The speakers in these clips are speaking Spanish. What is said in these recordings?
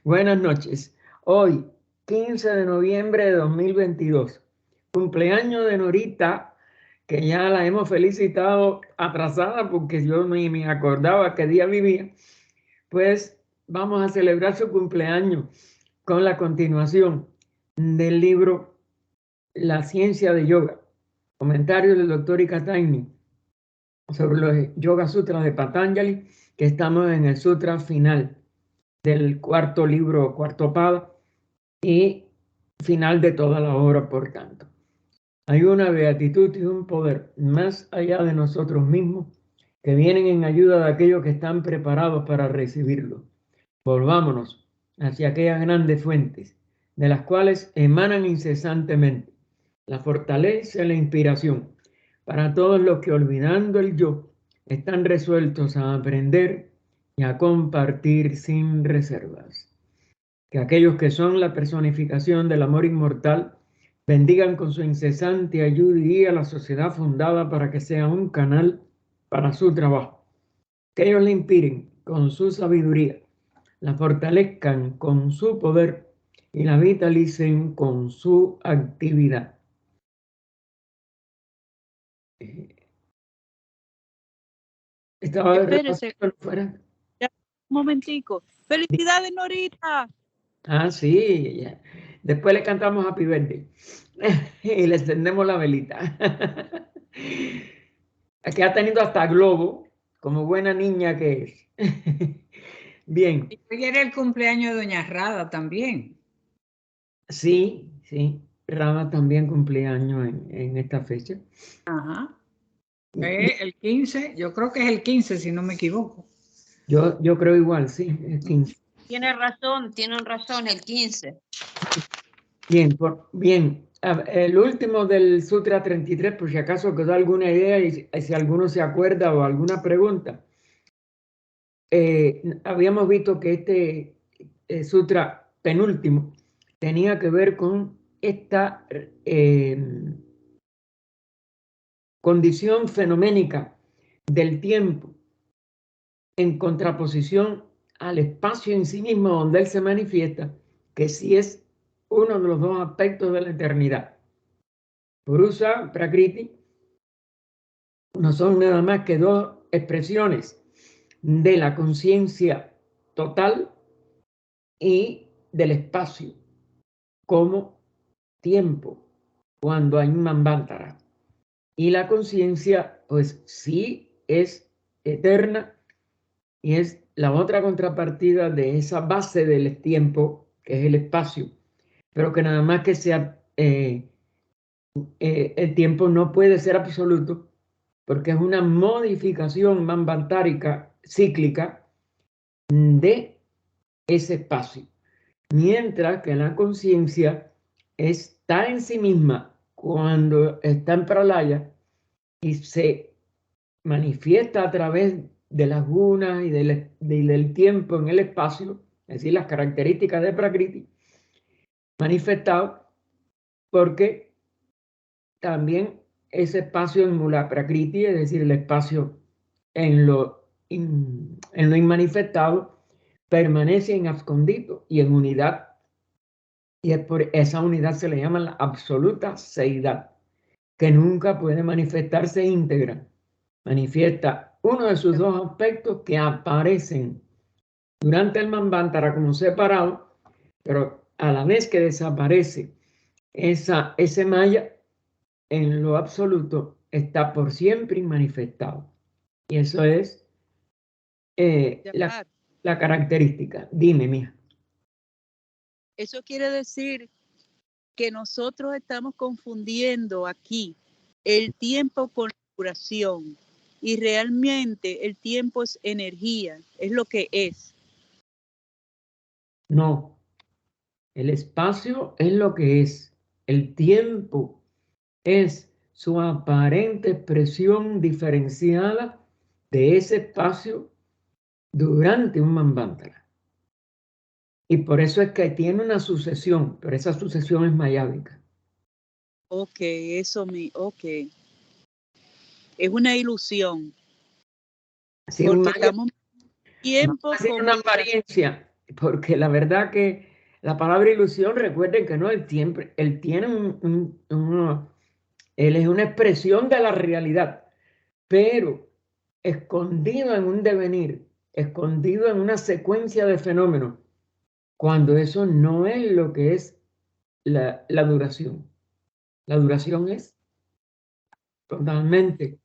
Buenas noches. Hoy, 15 de noviembre de 2022, cumpleaños de Norita, que ya la hemos felicitado atrasada porque yo ni me acordaba qué día vivía. Pues vamos a celebrar su cumpleaños con la continuación del libro La ciencia de yoga, comentarios del doctor Ikataini sobre los Yoga Sutras de Patanjali, que estamos en el sutra final del cuarto libro, cuarto pada, y final de toda la obra, por tanto. Hay una beatitud y un poder más allá de nosotros mismos que vienen en ayuda de aquellos que están preparados para recibirlo. Volvámonos hacia aquellas grandes fuentes de las cuales emanan incesantemente la fortaleza y la inspiración para todos los que, olvidando el yo, están resueltos a aprender y a compartir sin reservas. Que aquellos que son la personificación del amor inmortal bendigan con su incesante ayuda y guía a la sociedad fundada para que sea un canal para su trabajo. Que ellos le inspiren con su sabiduría, la fortalezcan con su poder y la vitalicen con su actividad. Estaba Espérese. fuera. Ya, un momentico. ¡Felicidades, Norita! Ah, sí. Ya. Después le cantamos Happy Birthday y le encendemos la velita. Aquí ha tenido hasta globo, como buena niña que es. Bien. Y hoy era el cumpleaños de Doña Rada también. Sí, sí. Rada también cumpleaños en esta fecha. Ajá. El 15, yo creo que es el 15, si no me equivoco. Yo creo igual, sí, el 15. Tienen razón, el 15. Bien, bien. El último del Sutra 33, por si acaso quedó alguna idea y si alguno se acuerda o alguna pregunta. Habíamos visto que este Sutra penúltimo tenía que ver con esta condición fenoménica del tiempo en contraposición al espacio en sí mismo donde él se manifiesta, que sí es uno de los dos aspectos de la eternidad. Purusa, Prakriti, no son nada más que dos expresiones de la conciencia total y del espacio como tiempo cuando hay un Manvantara. Y la conciencia, pues sí es eterna y es la otra contrapartida de esa base del tiempo, que es el espacio, pero que nada más que sea el tiempo no puede ser absoluto porque es una modificación manvantárica cíclica de ese espacio, mientras que la conciencia está en sí misma cuando está en pralaya y se manifiesta a través de las gunas y del tiempo en el espacio, es decir, las características de Prakriti, manifestado porque también ese espacio en Mula Prakriti, es decir, el espacio en lo inmanifestado, permanece en abscondito y en unidad. Y es por esa unidad se le llama la absoluta seidad, que nunca puede manifestarse íntegra. Manifiesta uno de sus dos aspectos que aparecen durante el Manvantara como separado, pero a la vez que desaparece ese maya, en lo absoluto está por siempre manifestado. Y eso es la característica. Dime, mija. Eso quiere decir que nosotros estamos confundiendo aquí el tiempo con la duración. Y realmente el tiempo es energía, es lo que es. No, el espacio es lo que es. El tiempo es su aparente expresión diferenciada de ese espacio durante un Manvantara. Y por eso es que tiene una sucesión, pero esa sucesión es mayávica. Ok. Es una ilusión. Así porque estamos tiempo con una apariencia porque la verdad que la palabra ilusión, recuerden que no, él tiene él es una expresión de la realidad, pero escondido en un devenir, escondido en una secuencia de fenómenos, cuando eso no es lo que es la duración. La duración es totalmente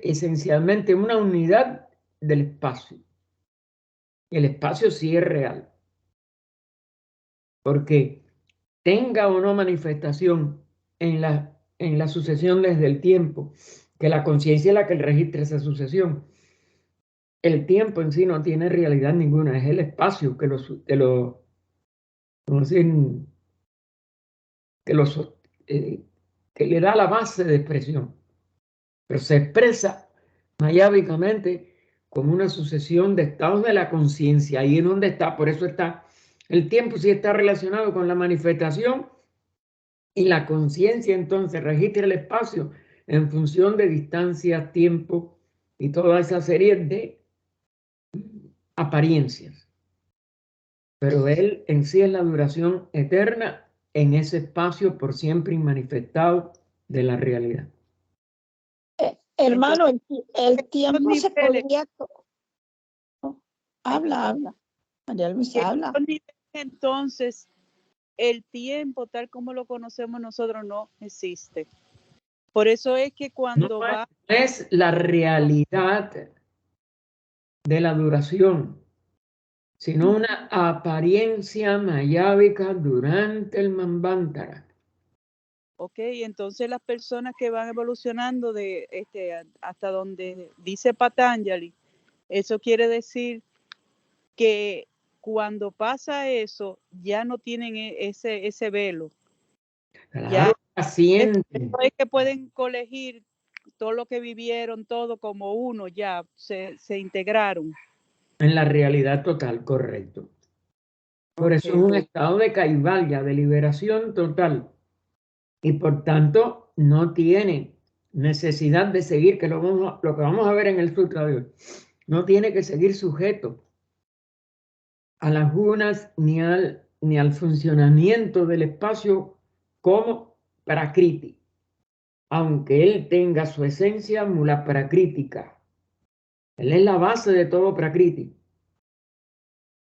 esencialmente una unidad del espacio. El espacio sí es real, porque tenga o no manifestación en la sucesión desde el tiempo, que la conciencia es la que registra esa sucesión. El tiempo en sí no tiene realidad ninguna, es el espacio vamos a decir, que, que le da la base de expresión, pero se expresa mayábicamente como una sucesión de estados de la conciencia. Ahí es donde está, por eso está, el tiempo sí está relacionado con la manifestación y la conciencia entonces registra el espacio en función de distancia, tiempo y toda esa serie de apariencias. Pero él en sí es la duración eterna en ese espacio por siempre inmanifestado de la realidad. Hermano, el tiempo niveles- se podría... Habla. María Luisa, habla. Entonces, el tiempo tal como lo conocemos nosotros no existe. Por eso es que cuando No es la realidad de la duración, sino una apariencia mayábica durante el Manvantara. Ok, entonces las personas que van evolucionando hasta donde dice Patanjali, eso quiere decir que cuando pasa eso, ya no tienen ese velo. Claro, Ya ascienden. es que pueden colegir todo lo que vivieron, todo como uno, ya se integraron. En la realidad total, correcto. Por eso es un estado de kaivalya, de liberación total. Y por tanto, no tiene necesidad de seguir, que lo que vamos a ver en el sutra de hoy, no tiene que seguir sujeto a las gunas ni al funcionamiento del espacio como prakriti, aunque él tenga su esencia mula prakrítica. Él es la base de todo prakriti,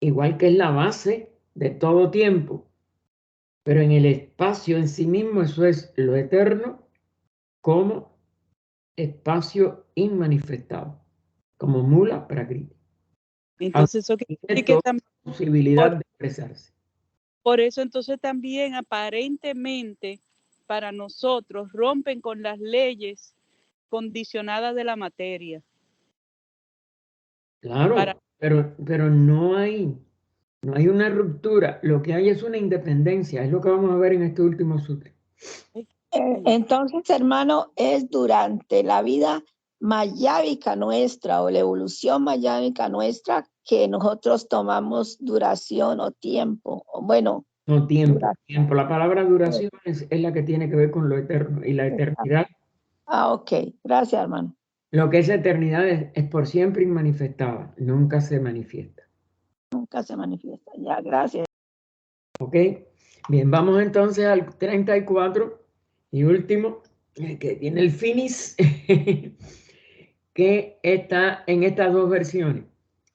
igual que es la base de todo tiempo, pero en el espacio en sí mismo eso es lo eterno como espacio inmanifestado, como mula prakriti. Entonces eso quiere decir que también posibilidad de expresarse. Por eso entonces también aparentemente para nosotros rompen con las leyes condicionadas de la materia. Claro, pero no hay una ruptura, lo que hay es una independencia, es lo que vamos a ver en este último sutra. Entonces, hermano, es durante la vida mayábica nuestra o la evolución mayábica nuestra que nosotros tomamos duración o tiempo. Bueno, No, tiempo, duración. tiempo. La palabra duración es la que tiene que ver con lo eterno y la eternidad. Ok, gracias, hermano. Lo que es eternidad es por siempre inmanifestada, nunca se manifiesta. Nunca se manifiesta. Ya, gracias. ¿Ok? Bien, vamos entonces al 34 y último, que tiene el finis, que está en estas dos versiones.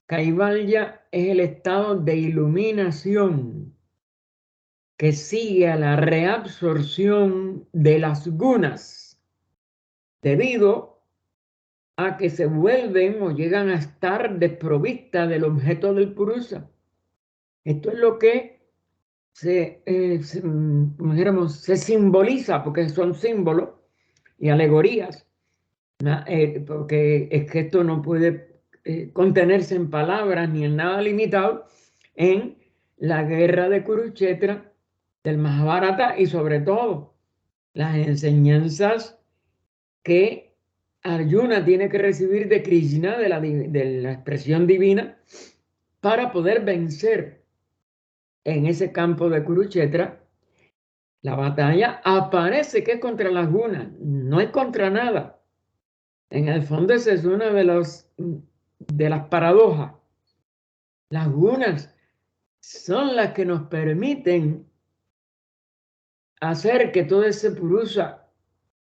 Kaivalya es el estado de iluminación que sigue a la reabsorción de las gunas, debido a que se vuelven o llegan a estar desprovistas del objeto del purusa. Esto es lo que se simboliza, porque son símbolos y alegorías, porque es que esto no puede contenerse en palabras ni en nada limitado, en la guerra de Kurukshetra, del Mahabharata y sobre todo las enseñanzas que Arjuna tiene que recibir de Krishna, de la expresión divina, para poder vencer en ese campo de Kurukshetra. La batalla aparece que es contra las gunas, no es contra nada. En el fondo esa es una de las paradojas. Las gunas son las que nos permiten hacer que todo ese purusa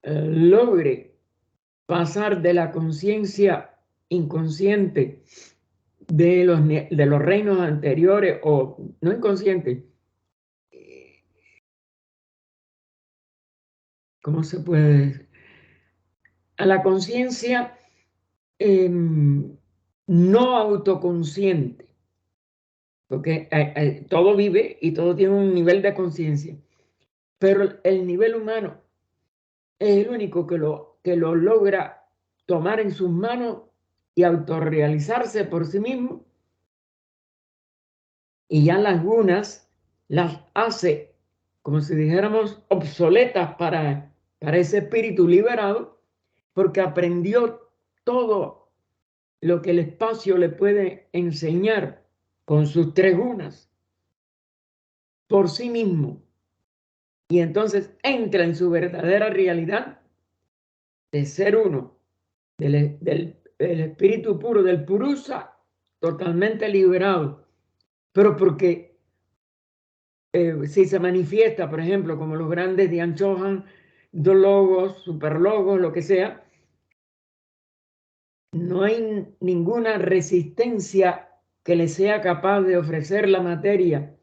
logre pasar de la conciencia inconsciente de los reinos anteriores, o no inconsciente, ¿cómo se puede decir? A la conciencia no autoconsciente, porque todo vive y todo tiene un nivel de conciencia, pero el nivel humano es el único que lo logra tomar en sus manos y autorrealizarse por sí mismo, y ya las gunas las hace, como si dijéramos, obsoletas para ese espíritu liberado, porque aprendió todo lo que el espacio le puede enseñar con sus 3 gunas por sí mismo. Y entonces entra en su verdadera realidad de ser uno, del espíritu puro, del purusa, totalmente liberado. Pero porque si se manifiesta, por ejemplo, como los grandes Dian Chohan, dos logos, superlogos, lo que sea, no hay ninguna resistencia que le sea capaz de ofrecer la materia,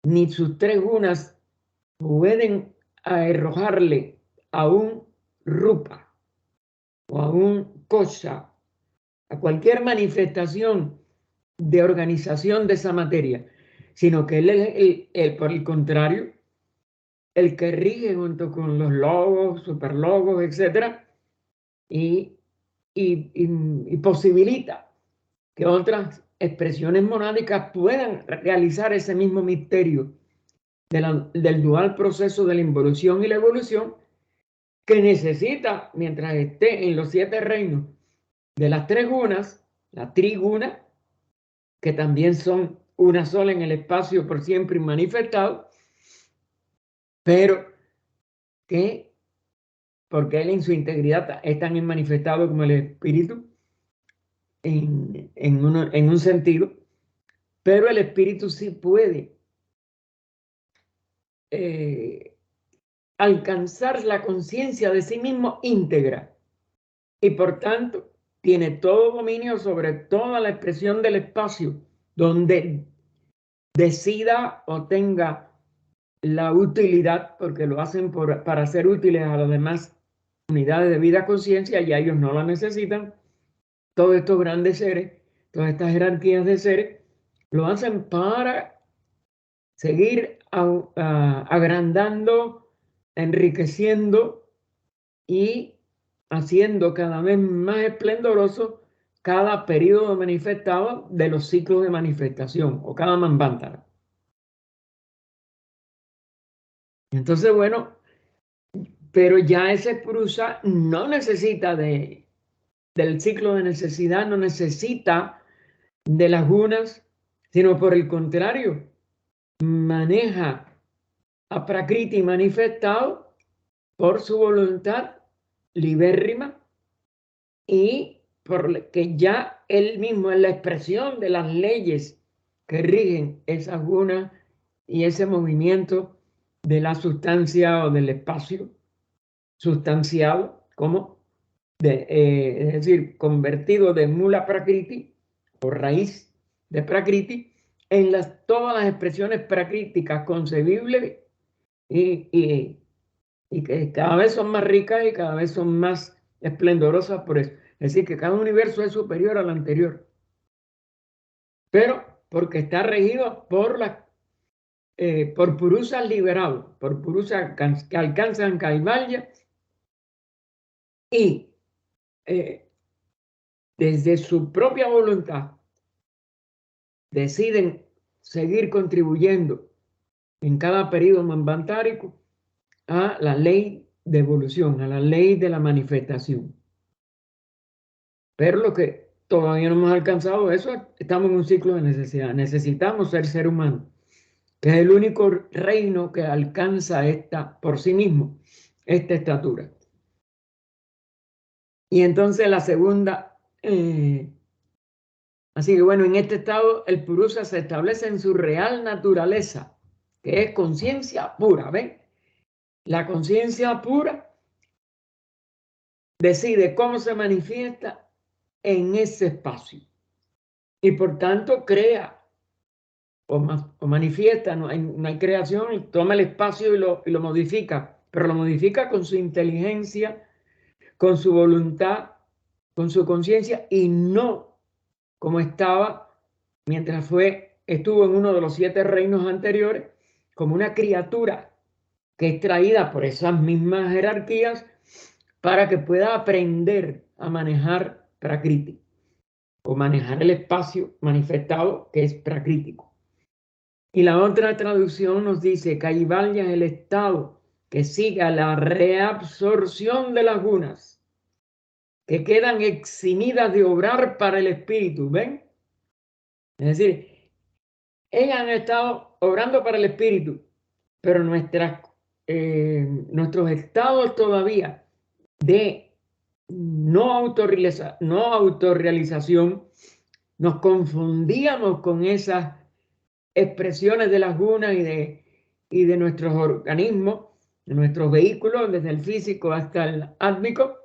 ni sus 3 gunas pueden arrojarle a un rupa o a un kosha, a cualquier manifestación de organización de esa materia, sino que él es por el contrario, el que rige junto con los logos, superlogos, etcétera, y posibilita que otras expresiones monádicas puedan realizar ese mismo misterio del dual proceso de la involución y la evolución, que necesita, mientras esté en los 7 reinos de las 3 gunas, la triguna, que también son una sola en el espacio por siempre manifestado, pero que, porque él en su integridad es tan manifestado como el espíritu, en un sentido, pero el espíritu sí puede alcanzar la conciencia de sí mismo íntegra, y por tanto tiene todo dominio sobre toda la expresión del espacio donde decida o tenga la utilidad, porque lo hacen para ser útiles a las demás unidades de vida conciencia, y a ellos no la necesitan. Todos estos grandes seres, todas estas jerarquías de seres, lo hacen para seguir agrandando, enriqueciendo y haciendo cada vez más esplendoroso cada periodo manifestado de los ciclos de manifestación, o cada manvantara. Entonces, bueno, pero ya ese purusa no necesita del ciclo de necesidad, no necesita de las gunas, sino por el contrario, maneja a Prakriti manifestado por su voluntad libérrima, y porque ya él mismo es la expresión de las leyes que rigen esas gunas y ese movimiento de la sustancia o del espacio sustanciado, como es decir, convertido de mula prakriti o raíz de prakriti en todas las expresiones prakríticas concebibles, y que cada vez son más ricas y cada vez son más esplendorosas por eso. Es decir, que cada universo es superior al anterior, pero porque está regido por purusas liberados, por purusas que alcanzan Kaivalya, y desde su propia voluntad deciden seguir contribuyendo en cada periodo manvantárico a la ley de evolución, a la ley de la manifestación. Pero lo que todavía no hemos alcanzado eso, estamos en un ciclo de necesidad. Necesitamos ser humano, que es el único reino que alcanza por sí mismo esta estatura. Y entonces la segunda, así que bueno, en este estado el purusa se establece en su real naturaleza, que es conciencia pura, ¿ven? La conciencia pura decide cómo se manifiesta en ese espacio y por tanto crea o manifiesta, no hay creación, toma el espacio y lo modifica, pero lo modifica con su inteligencia, con su voluntad, con su conciencia y no como estaba mientras estuvo en uno de los 7 reinos anteriores, como una criatura que es traída por esas mismas jerarquías para que pueda aprender a manejar Prakriti o manejar el espacio manifestado que es prakrítico. Y la otra traducción nos dice: Kaivalya es el estado que siga la reabsorción de las gunas, que quedan eximidas de obrar para el espíritu. ¿Ven? Es decir, ellas han estado obrando para el espíritu, pero nuestros estados todavía de no autorrealización, nos confundíamos con esas expresiones de las gunas y de nuestros organismos, de nuestros vehículos, desde el físico hasta el átmico,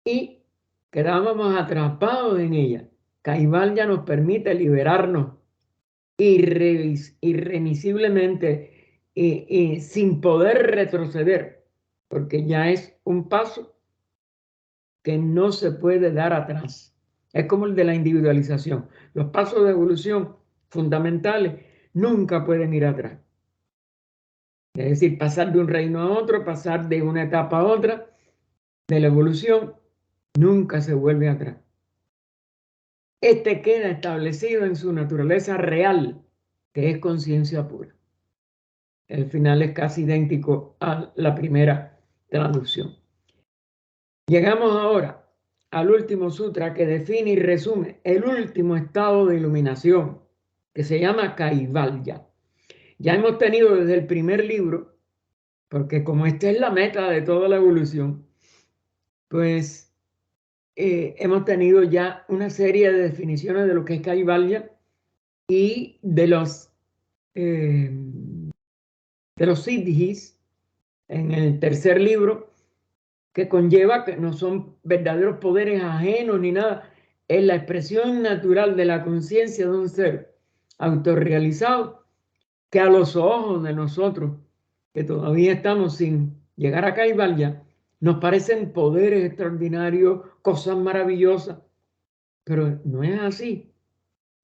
y quedábamos atrapados en ella. Kaivalya nos permite liberarnos irremisiblemente y sin poder retroceder, porque ya es un paso que no se puede dar atrás. Es como el de la individualización. Los pasos de evolución fundamentales nunca pueden ir atrás. Es decir, pasar de un reino a otro, pasar de una etapa a otra de la evolución, nunca se vuelve atrás. Este queda establecido en su naturaleza real, que es conciencia pura. El final es casi idéntico a la primera traducción. Llegamos ahora al último sutra que define y resume el último estado de iluminación, que se llama Kaivalya. Ya hemos tenido desde el primer libro, porque como esta es la meta de toda la evolución, pues hemos tenido ya una serie de definiciones de lo que es Kaivalya y de los siddhis en el tercer libro, que conlleva que no son verdaderos poderes ajenos ni nada, es la expresión natural de la conciencia de un ser autorrealizado que a los ojos de nosotros, que todavía estamos sin llegar a Kaivalya, nos parecen poderes extraordinarios, cosas maravillosas, pero no es así.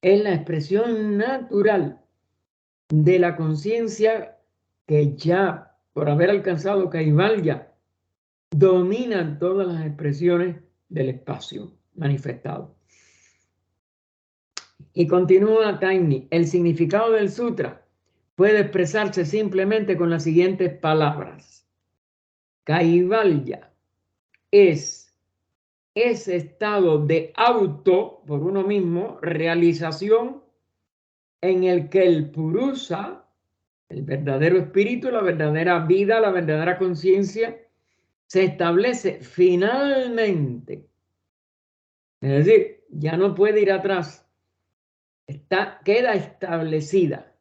Es la expresión natural de la conciencia que ya, por haber alcanzado Kaivalya, dominan todas las expresiones del espacio manifestado. Y continúa Taini: el significado del sutra puede expresarse simplemente con las siguientes palabras. Kaivalya es ese estado de auto, por uno mismo, realización, en el que el purusa, el verdadero espíritu, la verdadera vida, la verdadera conciencia, se establece finalmente. Es decir, ya no puede ir atrás. Queda establecida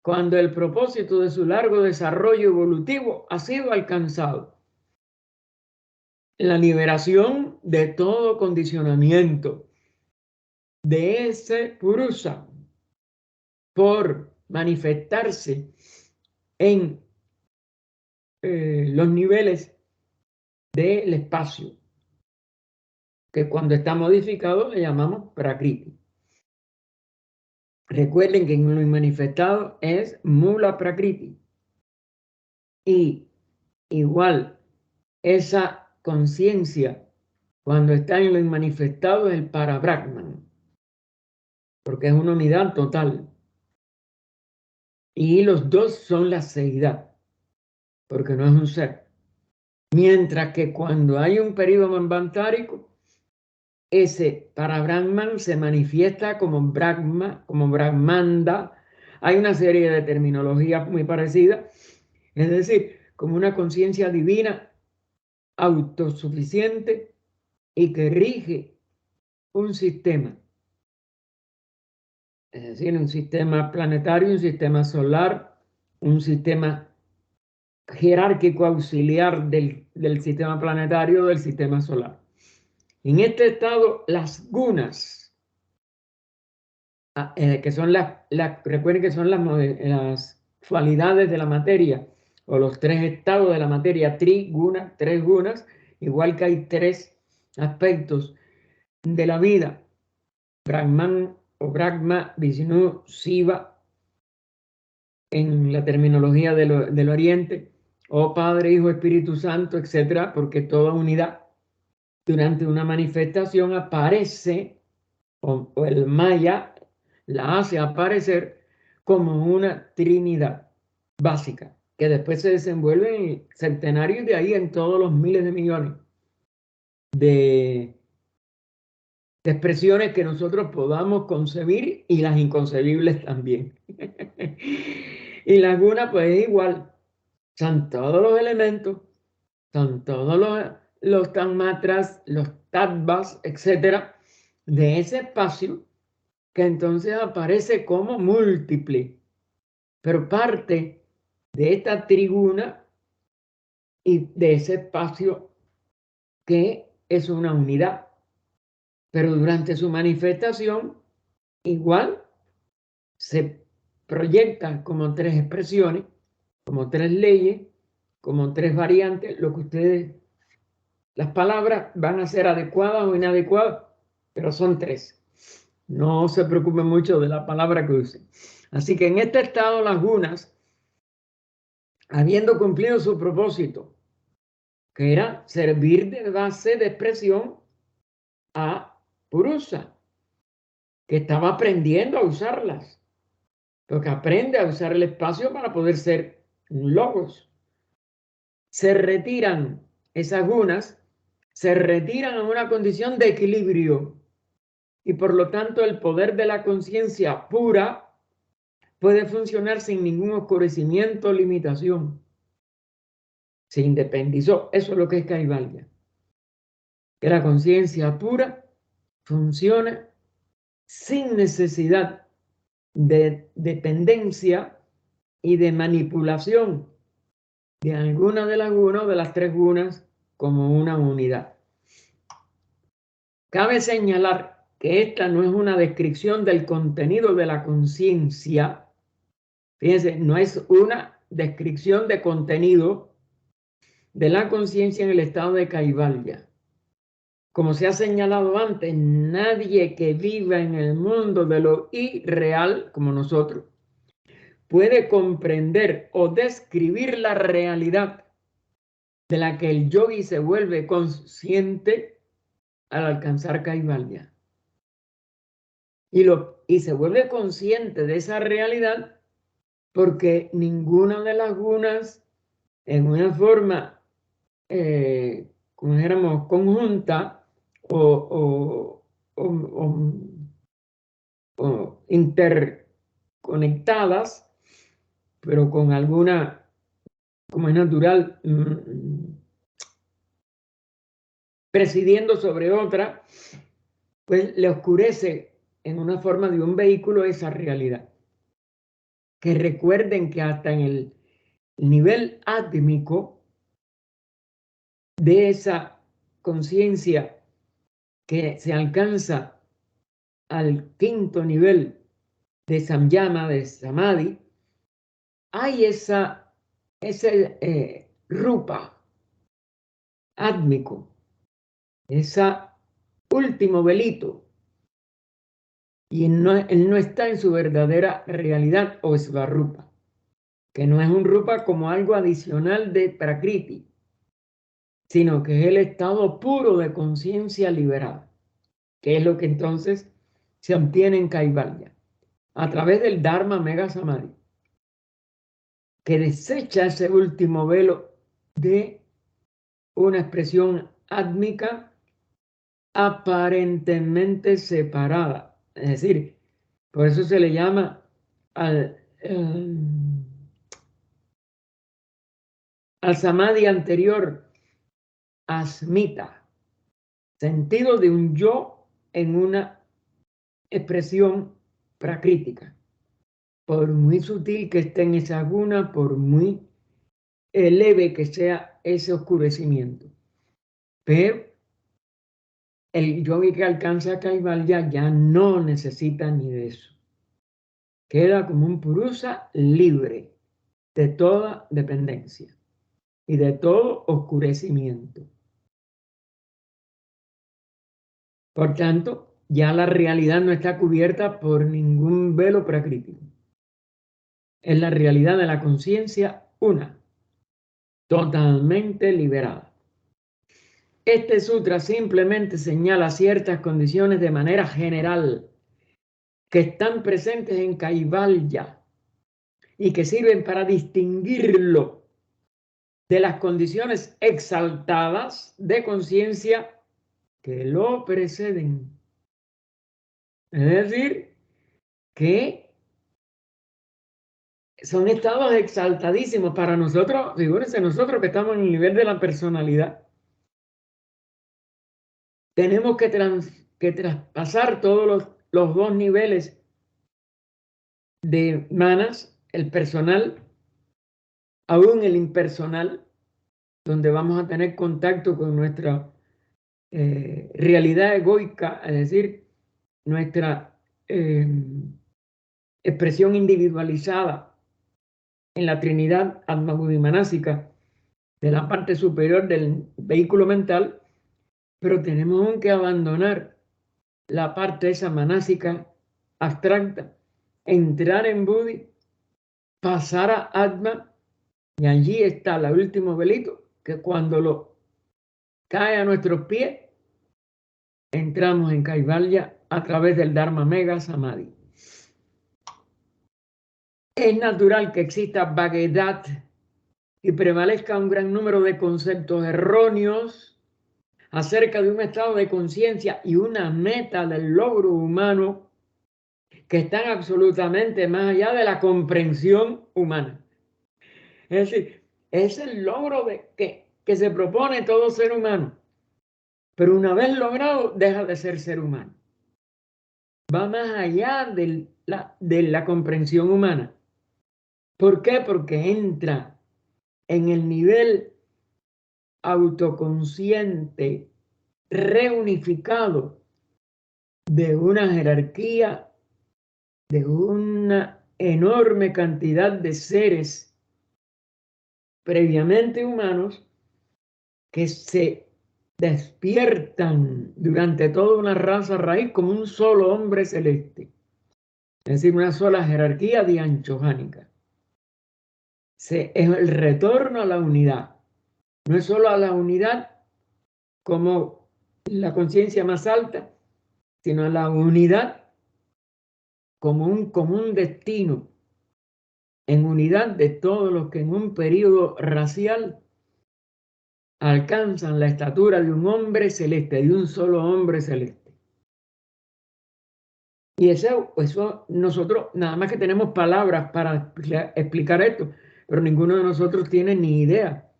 cuando el propósito de su largo desarrollo evolutivo ha sido alcanzado. La liberación de todo condicionamiento de ese purusa por manifestarse en los niveles del espacio, que cuando está modificado le llamamos Prakriti. Recuerden que en lo inmanifestado es Mula Prakriti. Y igual, esa conciencia, cuando está en lo inmanifestado, es el Parabrahman, porque es una unidad total. Y los dos son la seidad, porque no es un ser. Mientras que cuando hay un periodo manvantárico, ese Parabrahman se manifiesta como Brahma, como Brahmanda. Hay una serie de terminologías muy parecidas, es decir, como una conciencia divina autosuficiente y que rige un sistema. Es decir, un sistema planetario, un sistema solar, un sistema jerárquico auxiliar del sistema planetario, del sistema solar. En este estado, las gunas, que son recuerden que son las cualidades de la materia, o los tres estados de la materia, triguna, tres gunas, igual que hay tres aspectos de la vida, Brahman o Brahma, Vishnu, Shiva, en la terminología del Oriente, o Padre, Hijo, Espíritu Santo, etcétera, porque toda unidad durante una manifestación aparece, o el Maya la hace aparecer como una trinidad básica, que después se desenvuelve en centenarios, de ahí en todos los miles de millones de expresiones que nosotros podamos concebir, y las inconcebibles también. Y la guna pues es igual, son todos los elementos, son todos los tanmatras, los tattvas, etcétera, de ese espacio que entonces aparece como múltiple, pero parte de esta triguna y de ese espacio que es una unidad. Pero durante su manifestación, igual se proyectan como tres expresiones, como tres leyes, como tres variantes, lo que ustedes, las palabras van a ser adecuadas o inadecuadas, pero son tres. No se preocupen mucho de la palabra que usen. Así que en este estado, las gunas, habiendo cumplido su propósito, que era servir de base de expresión a Purusa, que estaba aprendiendo a usarlas, porque aprende a usar el espacio para poder ser un logos. Se retiran esas gunas, se retiran a una condición de equilibrio, y por lo tanto el poder de la conciencia pura puede funcionar sin ningún oscurecimiento o limitación. Se independizó. Eso es lo que es Kaivalya. Que la conciencia pura funciona sin necesidad de dependencia y de manipulación de alguna de las gunas o de las tres gunas como una unidad. Cabe señalar que esta no es una descripción del contenido de la conciencia. Fíjense, no es una descripción de contenido de la conciencia en el estado de Kaivalya. Como se ha señalado antes, nadie que viva en el mundo de lo irreal, como nosotros, puede comprender o describir la realidad de la que el yogi se vuelve consciente al alcanzar Kaivalya. Y se vuelve consciente de esa realidad porque ninguna de las gunas, en una forma, como dijéramos, conjunta o interconectadas, pero con alguna, como es natural, presidiendo sobre otra, pues le oscurece en una forma de un vehículo esa realidad. Que recuerden que hasta en el nivel átmico de esa conciencia que se alcanza al quinto nivel de samyama, de samadhi, hay ese rupa átmico, ese último velito, y él no está en su verdadera realidad o svarupa, que no es un rupa como algo adicional de prakriti, sino que es el estado puro de conciencia liberada, que es lo que entonces se obtiene en Kaivalya, a través del Dharma Mega Samadhi, que desecha ese último velo de una expresión átmica aparentemente separada. Es decir, por eso se le llama al samadhi anterior asmita, sentido de un yo en una expresión pracrítica. Por muy sutil que esté en esa guna, por muy leve que sea ese oscurecimiento. Pero el yogi que alcanza Kaivalya ya no necesita ni de eso. Queda como un purusa libre de toda dependencia y de todo oscurecimiento. Por tanto, ya la realidad no está cubierta por ningún velo pracrítico. Es la realidad de la conciencia una, totalmente liberada. Este sutra simplemente señala ciertas condiciones de manera general que están presentes en Kaivalya y que sirven para distinguirlo de las condiciones exaltadas de conciencia que lo preceden. Es decir, que son estados exaltadísimos para nosotros. Figúrense, nosotros que estamos en el nivel de la personalidad, tenemos que traspasar todos los dos niveles de manas, el personal, aún el impersonal, donde vamos a tener contacto con nuestra realidad egoica, es decir, nuestra expresión individualizada en la Trinidad Atma-Buddhi-Manásica de la parte superior del vehículo mental, pero tenemos que abandonar la parte esa manásica abstracta, entrar en Buddhi, pasar a Atma, y allí está el último velito, que cuando lo cae a nuestros pies, entramos en Kaivalya a través del Dharma Mega Samadhi. Es natural que exista vaguedad y prevalezca un gran número de conceptos erróneos acerca de un estado de conciencia y una meta del logro humano que están absolutamente más allá de la comprensión humana. Es decir, es el logro que se propone todo ser humano, pero una vez logrado deja de ser ser humano. Va más allá de la comprensión humana. ¿Por qué? Porque entra en el nivel autoconsciente, reunificado de una jerarquía, de una enorme cantidad de seres previamente humanos que se despiertan durante toda una raza raíz como un solo hombre celeste, es decir, una sola jerarquía dianchojánica. Es el retorno a la unidad. No es solo a la unidad como la conciencia más alta, sino a la unidad como un común destino, en unidad de todos los que en un periodo racial alcanzan la estatura de un hombre celeste, de un solo hombre celeste. Y eso nosotros nada más que tenemos palabras para explicar esto, pero ninguno de nosotros tiene ni idea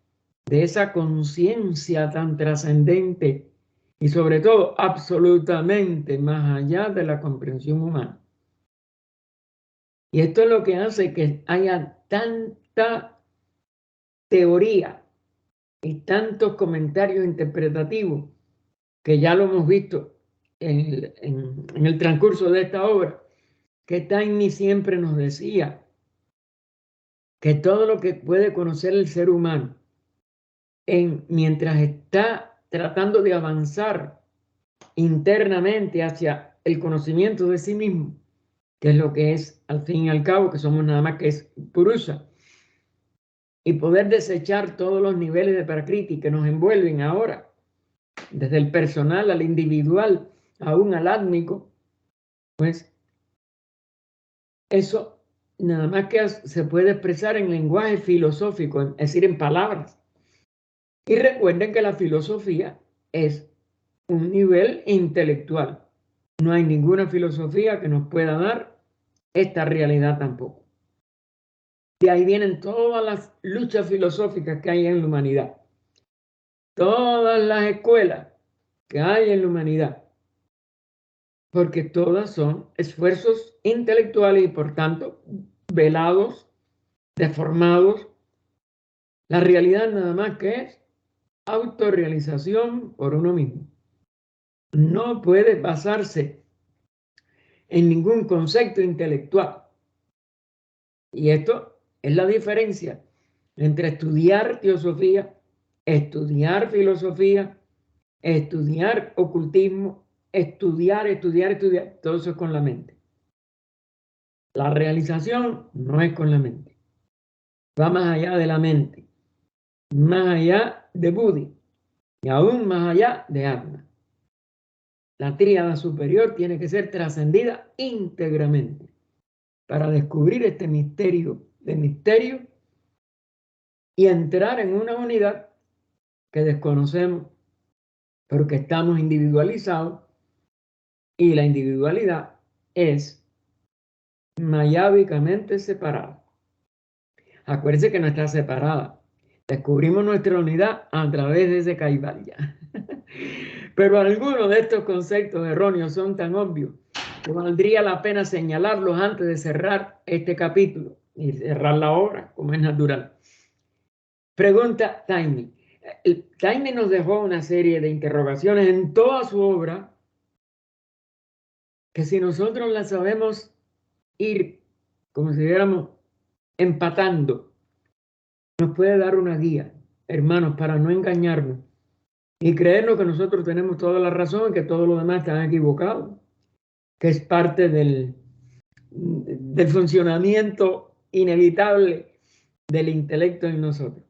de esa conciencia tan trascendente y sobre todo absolutamente más allá de la comprensión humana. Y esto es lo que hace que haya tanta teoría y tantos comentarios interpretativos que ya lo hemos visto en el transcurso de esta obra, que Taimi siempre nos decía que todo lo que puede conocer el ser humano mientras está tratando de avanzar internamente hacia el conocimiento de sí mismo, que es lo que es al fin y al cabo, que somos nada más que es Purusha, y poder desechar todos los niveles de prakriti que nos envuelven ahora, desde el personal al individual, aún al átmico, pues eso nada más que se puede expresar en lenguaje filosófico, es decir, en palabras. Y recuerden que la filosofía es un nivel intelectual. No hay ninguna filosofía que nos pueda dar esta realidad tampoco. De ahí vienen todas las luchas filosóficas que hay en la humanidad. Todas las escuelas que hay en la humanidad, porque todas son esfuerzos intelectuales y por tanto velados, deformados. La realidad nada más que es autorrealización por uno mismo. No puede basarse en ningún concepto intelectual. Y esto es la diferencia entre estudiar teosofía, estudiar filosofía, estudiar ocultismo, estudiar, todo eso es con la mente. La realización no es con la mente. Va más allá de la mente, más allá de Buddhi y aún más allá de Atma. La tríada superior tiene que ser trascendida íntegramente para descubrir este misterio de misterio y entrar en una unidad que desconocemos porque estamos individualizados y la individualidad es mayávicamente separada. Acuérdense que no está separada. Descubrimos nuestra unidad a través de ese Kaivalya. Pero algunos de estos conceptos erróneos son tan obvios que valdría la pena señalarlos antes de cerrar este capítulo y cerrar la obra, como es natural. Pregunta Taimi. Taimi nos dejó una serie de interrogaciones en toda su obra que si nosotros las sabemos ir, como si dijéramos, empatando, nos puede dar una guía, hermanos, para no engañarnos y creernos que nosotros tenemos toda la razón y que todos los demás están equivocados, que es parte del funcionamiento inevitable del intelecto en nosotros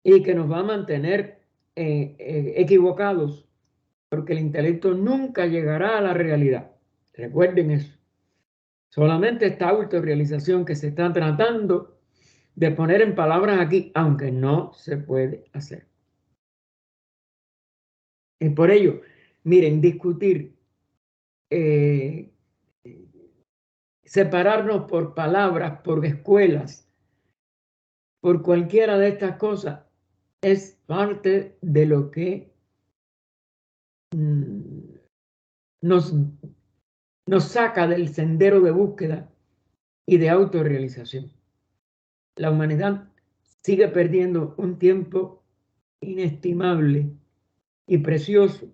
y que nos va a mantener equivocados porque el intelecto nunca llegará a la realidad. Recuerden eso. Solamente esta autorrealización que se está tratando de poner en palabras aquí, aunque no se puede hacer. Y por ello, miren, discutir, separarnos por palabras, por escuelas, por cualquiera de estas cosas, es parte de lo que nos saca del sendero de búsqueda y de autorrealización. La humanidad sigue perdiendo un tiempo inestimable y precioso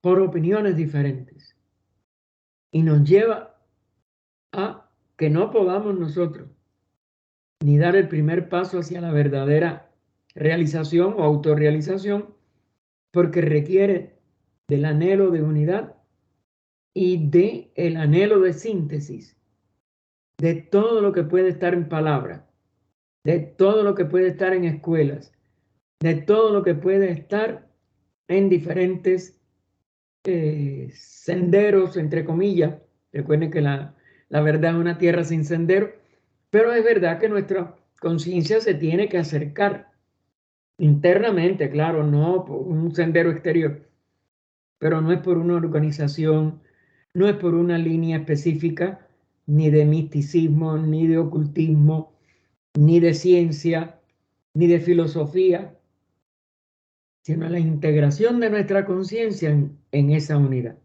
por opiniones diferentes y nos lleva a que no podamos nosotros ni dar el primer paso hacia la verdadera realización o autorrealización porque requiere del anhelo de unidad y del anhelo de síntesis de todo lo que puede estar en palabras, de todo lo que puede estar en escuelas, de todo lo que puede estar en diferentes senderos, entre comillas. Recuerden que la verdad es una tierra sin sendero, pero es verdad que nuestra conciencia se tiene que acercar internamente, claro, no por un sendero exterior, pero no es por una organización, no es por una línea específica, ni de misticismo, ni de ocultismo, ni de ciencia, ni de filosofía, sino la integración de nuestra conciencia en esa unidad.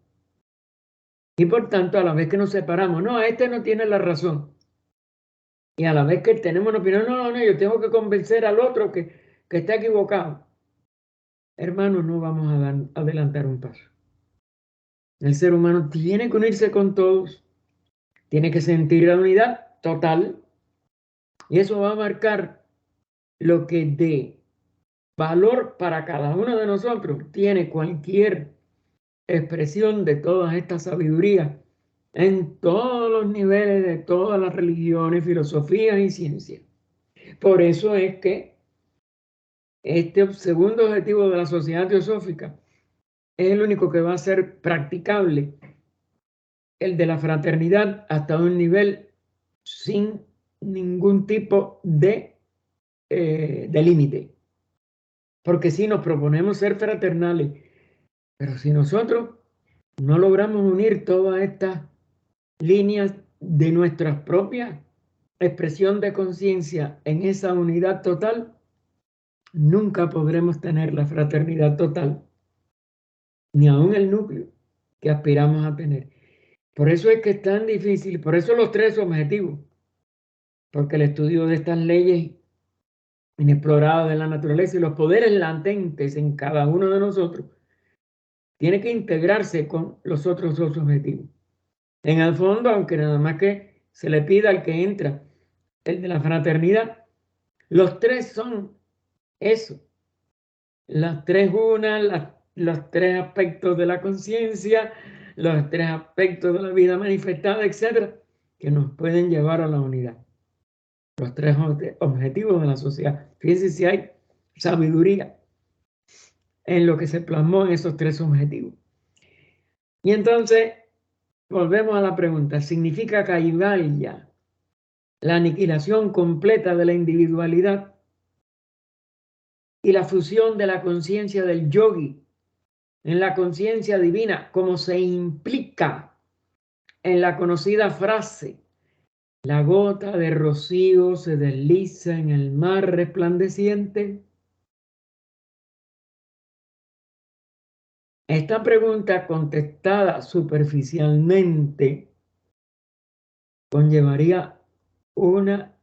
Y por tanto, a la vez que nos separamos, no, este no tiene la razón. Y a la vez que tenemos una opinión, no, yo tengo que convencer al otro que está equivocado. Hermanos, no vamos a adelantar un paso. El ser humano tiene que unirse con todos, tiene que sentir la unidad total, y eso va a marcar lo que de valor para cada uno de nosotros tiene cualquier expresión de toda esta sabiduría en todos los niveles de todas las religiones, filosofías y ciencias. Por eso es que este segundo objetivo de la sociedad teosófica es el único que va a ser practicable, el de la fraternidad hasta un nivel sin ningún tipo de límite. Porque si nos proponemos ser fraternales, pero si nosotros no logramos unir todas estas líneas de nuestra propia expresión de conciencia en esa unidad total, nunca podremos tener la fraternidad total ni aún el núcleo que aspiramos a tener. Por eso es que es tan difícil, por eso los tres objetivos, porque el estudio de estas leyes inexploradas de la naturaleza y los poderes latentes en cada uno de nosotros tiene que integrarse con los otros dos objetivos. En el fondo, aunque nada más que se le pida al que entra el de la fraternidad, los tres son eso. Las tres unas, los tres aspectos de la conciencia, los tres aspectos de la vida manifestada, etcétera, que nos pueden llevar a la unidad. Los tres objetivos de la sociedad. Fíjense si hay sabiduría en lo que se plasmó en esos tres objetivos. Y entonces, volvemos a la pregunta, ¿significa Kaivalya la aniquilación completa de la individualidad y la fusión de la conciencia del yogi en la conciencia divina, como se implica en la conocida frase, la gota de rocío se desliza en el mar resplandeciente? Esta pregunta, contestada superficialmente, conllevaría una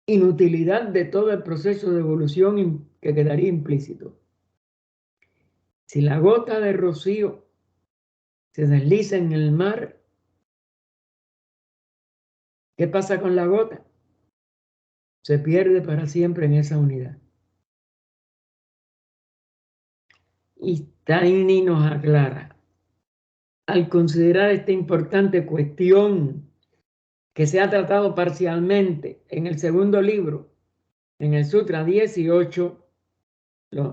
inutilidad de todo el proceso de evolución que quedaría implícito. Si la gota de rocío se desliza en el mar, ¿qué pasa con la gota? Se pierde para siempre en esa unidad. Y Taini nos aclara, al considerar esta importante cuestión que se ha tratado parcialmente en el segundo libro, en el Sutra 18,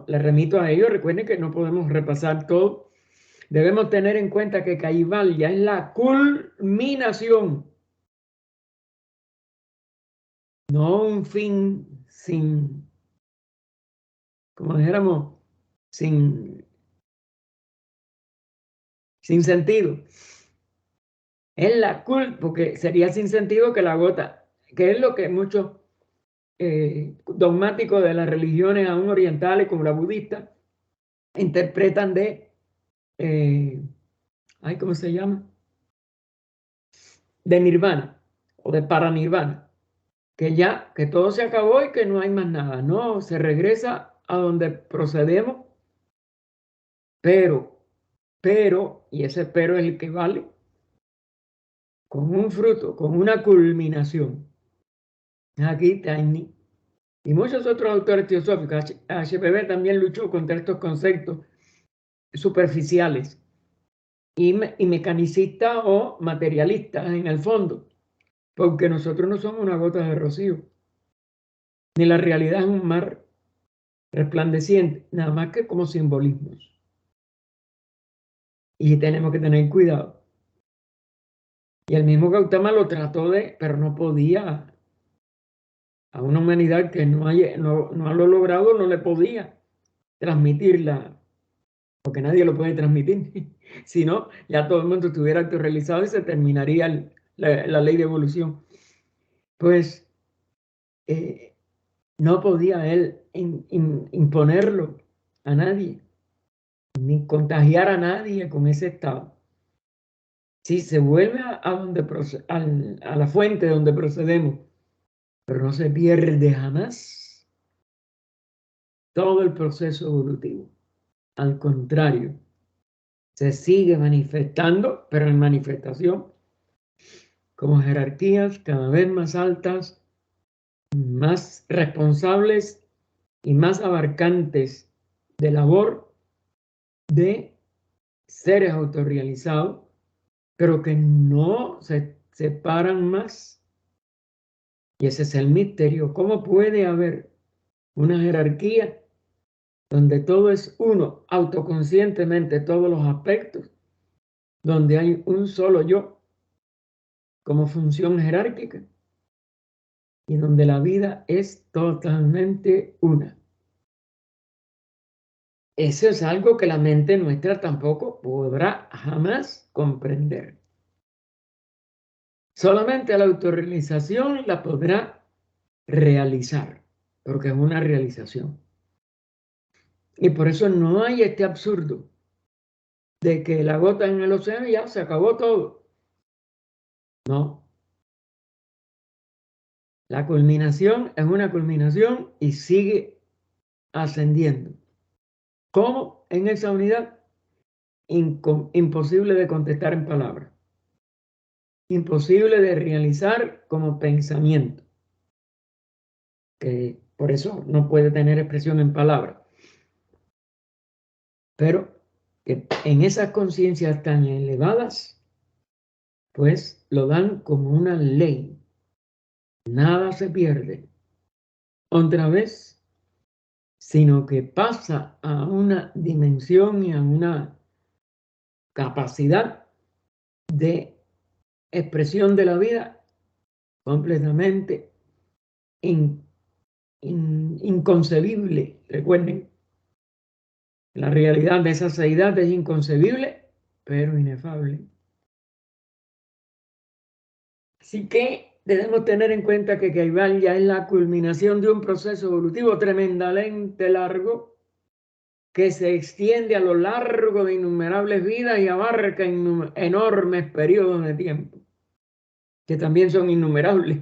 le remito a ello, recuerden que no podemos repasar todo. Debemos tener en cuenta que Kaivalya es la culminación, no un fin sin, como dijéramos, sin sentido. Es la porque sería sin sentido que la gota, que es lo que muchos dogmáticos de las religiones aún orientales, como la budista, interpretan de, ¿cómo se llama? De nirvana o de paranirvana, que ya, que todo se acabó y que no hay más nada. No, se regresa a donde procedemos, pero, y ese pero es el que vale, con un fruto, con una culminación. Aquí Taini y muchos otros autores teosóficos, HPB también luchó contra estos conceptos superficiales y mecanicistas o materialistas en el fondo, porque nosotros no somos una gota de rocío, ni la realidad es un mar resplandeciente, nada más que como simbolismos. Y tenemos que tener cuidado. Y el mismo Gautama lo trató pero no podía. A una humanidad que no lo logrado, no le podía transmitirla, porque nadie lo puede transmitir. Si no, ya todo el mundo estuviera autorrealizado y se terminaría la ley de evolución. Pues no podía él imponerlo a nadie, ni contagiar a nadie con ese estado. Sí, se vuelve a la fuente de donde procedemos, pero no se pierde jamás todo el proceso evolutivo. Al contrario, se sigue manifestando, pero en manifestación, como jerarquías cada vez más altas, más responsables y más abarcantes de labor de seres autorrealizados, pero que no se separan más. Y ese es el misterio. ¿Cómo puede haber una jerarquía donde todo es uno, autoconscientemente todos los aspectos, donde hay un solo yo como función jerárquica y donde la vida es totalmente una? Eso es algo que la mente nuestra tampoco podrá jamás comprender. Solamente la autorrealización la podrá realizar, porque es una realización. Y por eso no hay este absurdo de que la gota en el océano ya se acabó todo. No. La culminación es una culminación y sigue ascendiendo. ¿Cómo? En esa unidad, imposible de contestar en palabras. Imposible de realizar como pensamiento. Que por eso no puede tener expresión en palabras. Pero que en esas conciencias tan elevadas, pues lo dan como una ley. Nada se pierde otra vez, sino que pasa a una dimensión y a una capacidad de expresión de la vida completamente inconcebible. Recuerden, la realidad de esa seidad es inconcebible, pero inefable. Así que debemos tener en cuenta que Kaivalya es la culminación de un proceso evolutivo tremendamente largo que se extiende a lo largo de innumerables vidas y abarca enormes periodos de tiempo, que también son innumerables.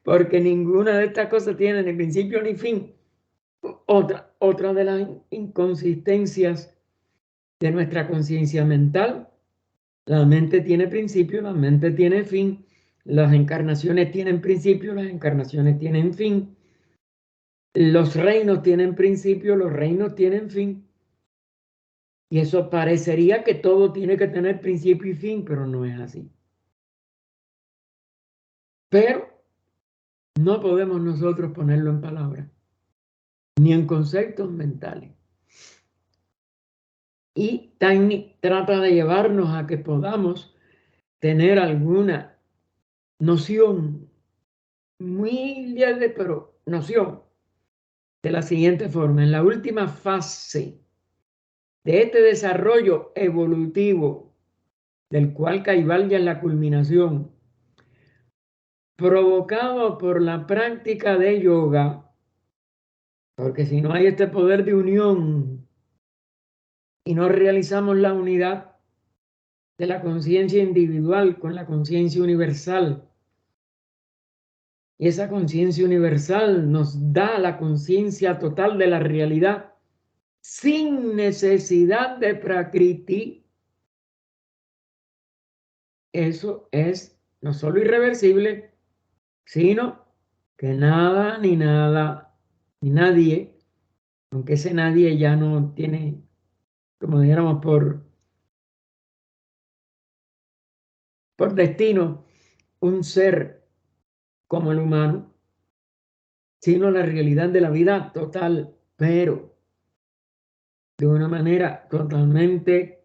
Porque ninguna de estas cosas tiene ni principio ni fin. Otra de las inconsistencias de nuestra conciencia mental: la mente tiene principio, la mente tiene fin, las encarnaciones tienen principio, las encarnaciones tienen fin, los reinos tienen principio, los reinos tienen fin. Y eso parecería que todo tiene que tener principio y fin, pero no es así. Pero no podemos nosotros ponerlo en palabras, ni en conceptos mentales. Y Tiny trata de llevarnos a que podamos tener alguna noción, muy leve, pero noción, de la siguiente forma: en la última fase de este desarrollo evolutivo, del cual Kaivalya es la culminación, provocado por la práctica de yoga, porque si no hay este poder de unión y no realizamos la unidad de la conciencia individual con la conciencia universal, y esa conciencia universal nos da la conciencia total de la realidad sin necesidad de prakriti, eso es no solo irreversible, sino que nada ni nadie, aunque ese nadie ya no tiene, como dijéramos, por destino, un ser como el humano, sino la realidad de la vida total, pero de una manera totalmente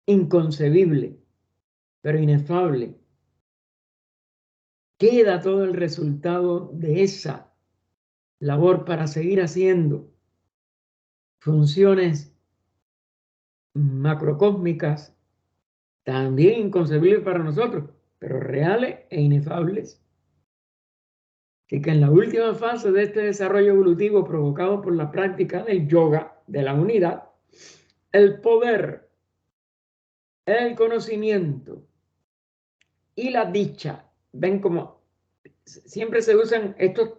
inconcebible, pero inefable. Queda todo el resultado de esa labor para seguir haciendo funciones macrocósmicas, también inconcebibles para nosotros, pero reales e inefables. Así que en la última fase de este desarrollo evolutivo provocado por la práctica del yoga, de la unidad, el poder, el conocimiento y la dicha, ven como siempre se usan estos,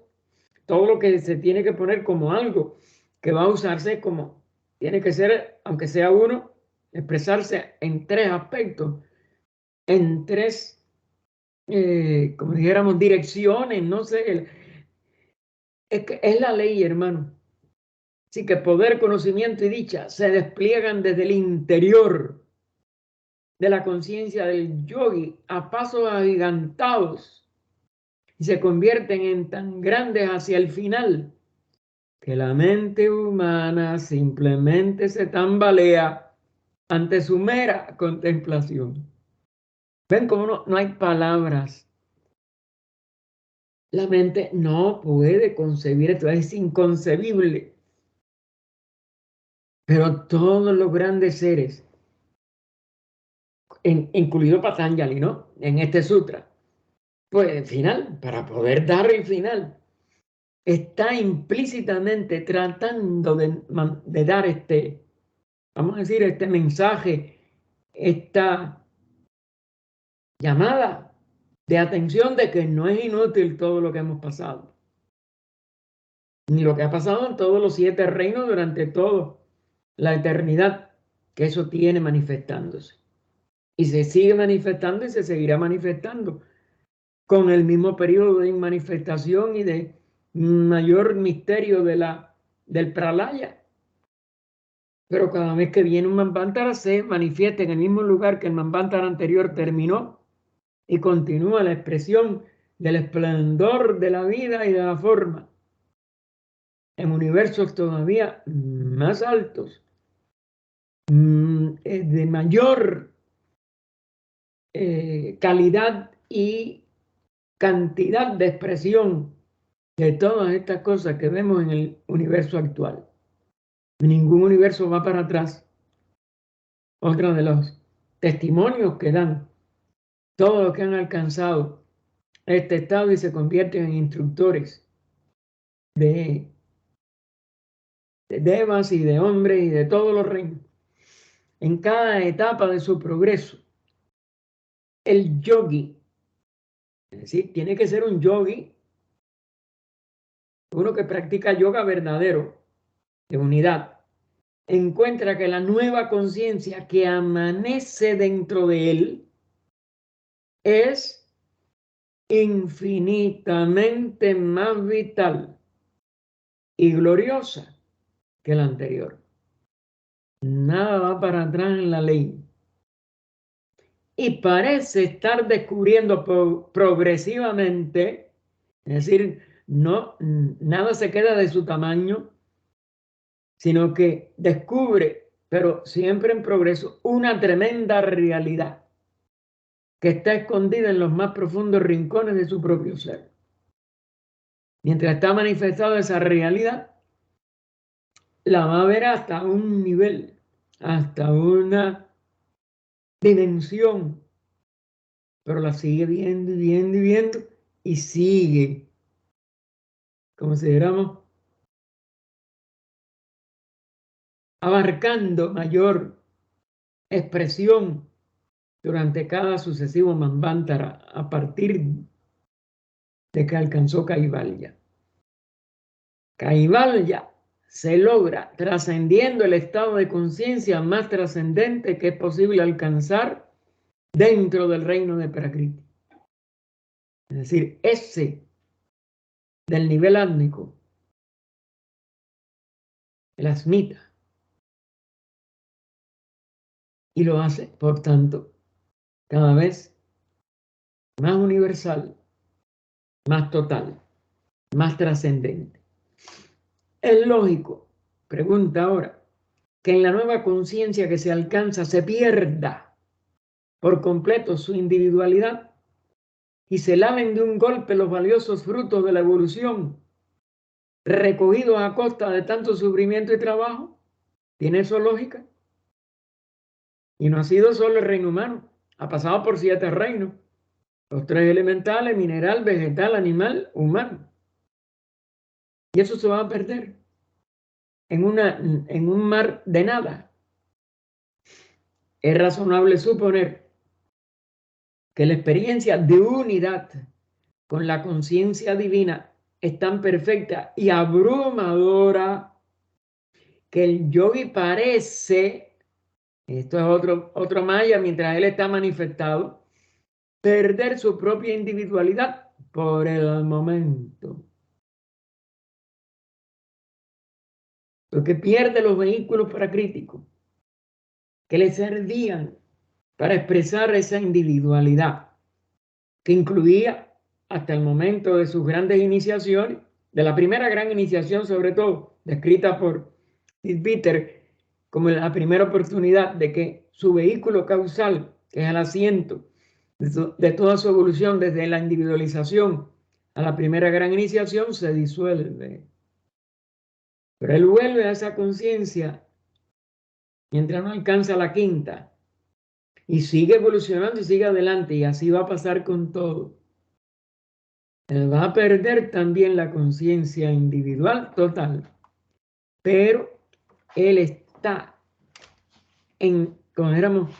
todo lo que se tiene que poner como algo que va a usarse como, tiene que ser, aunque sea uno, expresarse en tres aspectos, en tres, como dijéramos, direcciones, no sé, es la ley, hermano. Así que poder, conocimiento y dicha se despliegan desde el interior de la conciencia del yogi a pasos agigantados y se convierten en tan grandes hacia el final que la mente humana simplemente se tambalea ante su mera contemplación. ¿Ven cómo no hay palabras? La mente no puede concebir esto, es inconcebible. Pero todos los grandes seres, incluido Patanjali, ¿no? En este sutra, pues el final, para poder dar el final, está implícitamente tratando de dar vamos a decir, este mensaje, esta llamada de atención de que no es inútil todo lo que hemos pasado, ni lo que ha pasado en todos los 7 reinos durante toda la eternidad, que eso tiene manifestándose. Y se sigue manifestando y se seguirá manifestando con el mismo periodo de manifestación y de mayor misterio del pralaya. Pero cada vez que viene un Manvantara se manifiesta en el mismo lugar que el Manvantara anterior terminó y continúa la expresión del esplendor de la vida y de la forma en universos todavía más altos, de mayor calidad y cantidad de expresión de todas estas cosas que vemos en el universo actual. Ningún universo va para atrás. Otro de los testimonios que dan todos los que han alcanzado este estado y se convierten en instructores de devas y de hombres y de todos los reinos. En cada etapa de su progreso, el yogi, es decir, tiene que ser un yogi, uno que practica yoga verdadero, de unidad, encuentra que la nueva conciencia que amanece dentro de él es infinitamente más vital y gloriosa que la anterior. Nada va para atrás en la ley. Y parece estar descubriendo progresivamente, es decir, no, nada se queda de su tamaño, sino que descubre, pero siempre en progreso, una tremenda realidad que está escondida en los más profundos rincones de su propio ser. Mientras está manifestada esa realidad, la va a ver hasta un nivel, hasta una dimensión, pero la sigue viendo y viendo y viendo y sigue, consideramos, abarcando mayor expresión durante cada sucesivo Manvantara a partir de que alcanzó Kaivalya. Kaivalya se logra trascendiendo el estado de conciencia más trascendente que es posible alcanzar dentro del reino de Prakriti. Es decir, ese del nivel átmico, el asmita, y lo hace, por tanto, cada vez más universal, más total, más trascendente. Es lógico, pregunta ahora, que en la nueva conciencia que se alcanza se pierda por completo su individualidad y se laven de un golpe los valiosos frutos de la evolución recogidos a costa de tanto sufrimiento y trabajo. ¿Tiene eso lógica? Y no ha sido solo el reino humano, ha pasado por 7 reinos, los 3 elementales, mineral, vegetal, animal, humano. Y eso se va a perder en un mar de nada. Es razonable suponer que la experiencia de unidad con la conciencia divina es tan perfecta y abrumadora que el yogi parece, esto es otro maya, mientras él está manifestado, perder su propia individualidad por el momento. Porque pierde los vehículos paracríticos que le servían para expresar esa individualidad, que incluía hasta el momento de sus grandes iniciaciones, de la primera gran iniciación sobre todo, descrita por Peter como la primera oportunidad de que su vehículo causal, que es el asiento de toda su evolución desde la individualización a la primera gran iniciación, se disuelve. Pero él vuelve a esa conciencia mientras no alcanza la quinta y sigue evolucionando y sigue adelante, y así va a pasar con todo. Él va a perder también la conciencia individual total, pero él está como dijéramos,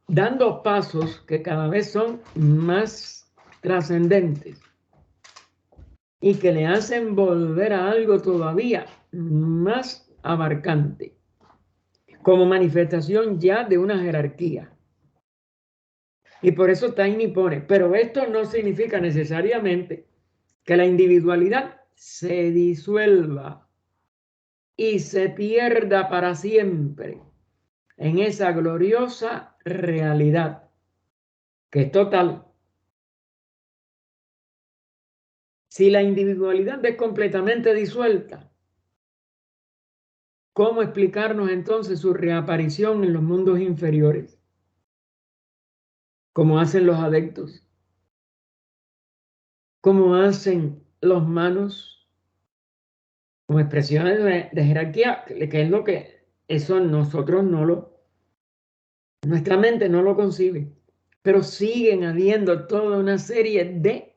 dando pasos que cada vez son más trascendentes y que le hacen volver a algo todavía más abarcante, como manifestación ya de una jerarquía. Y por eso Taini pone, pero esto no significa necesariamente que la individualidad se disuelva y se pierda para siempre en esa gloriosa realidad que es total. Si la individualidad es completamente disuelta, ¿cómo explicarnos entonces su reaparición en los mundos inferiores? Como hacen los adeptos, como hacen los manos, como expresiones de jerarquía, que es lo que eso nosotros nuestra mente no lo concibe, pero siguen habiendo toda una serie de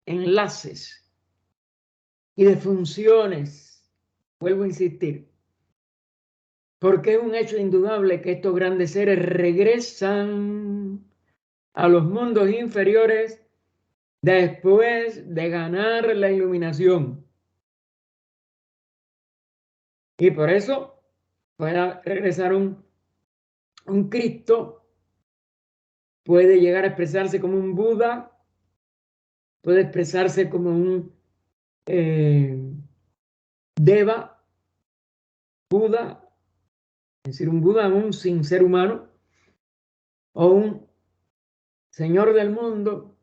enlaces y de funciones, vuelvo a insistir, porque es un hecho indudable que estos grandes seres regresan a los mundos inferiores después de ganar la iluminación. Y por eso puede regresar un Cristo, puede llegar a expresarse como un Buda, puede expresarse como un Deva, Buda, es decir, un Buda aún sin ser humano, o un Señor del mundo,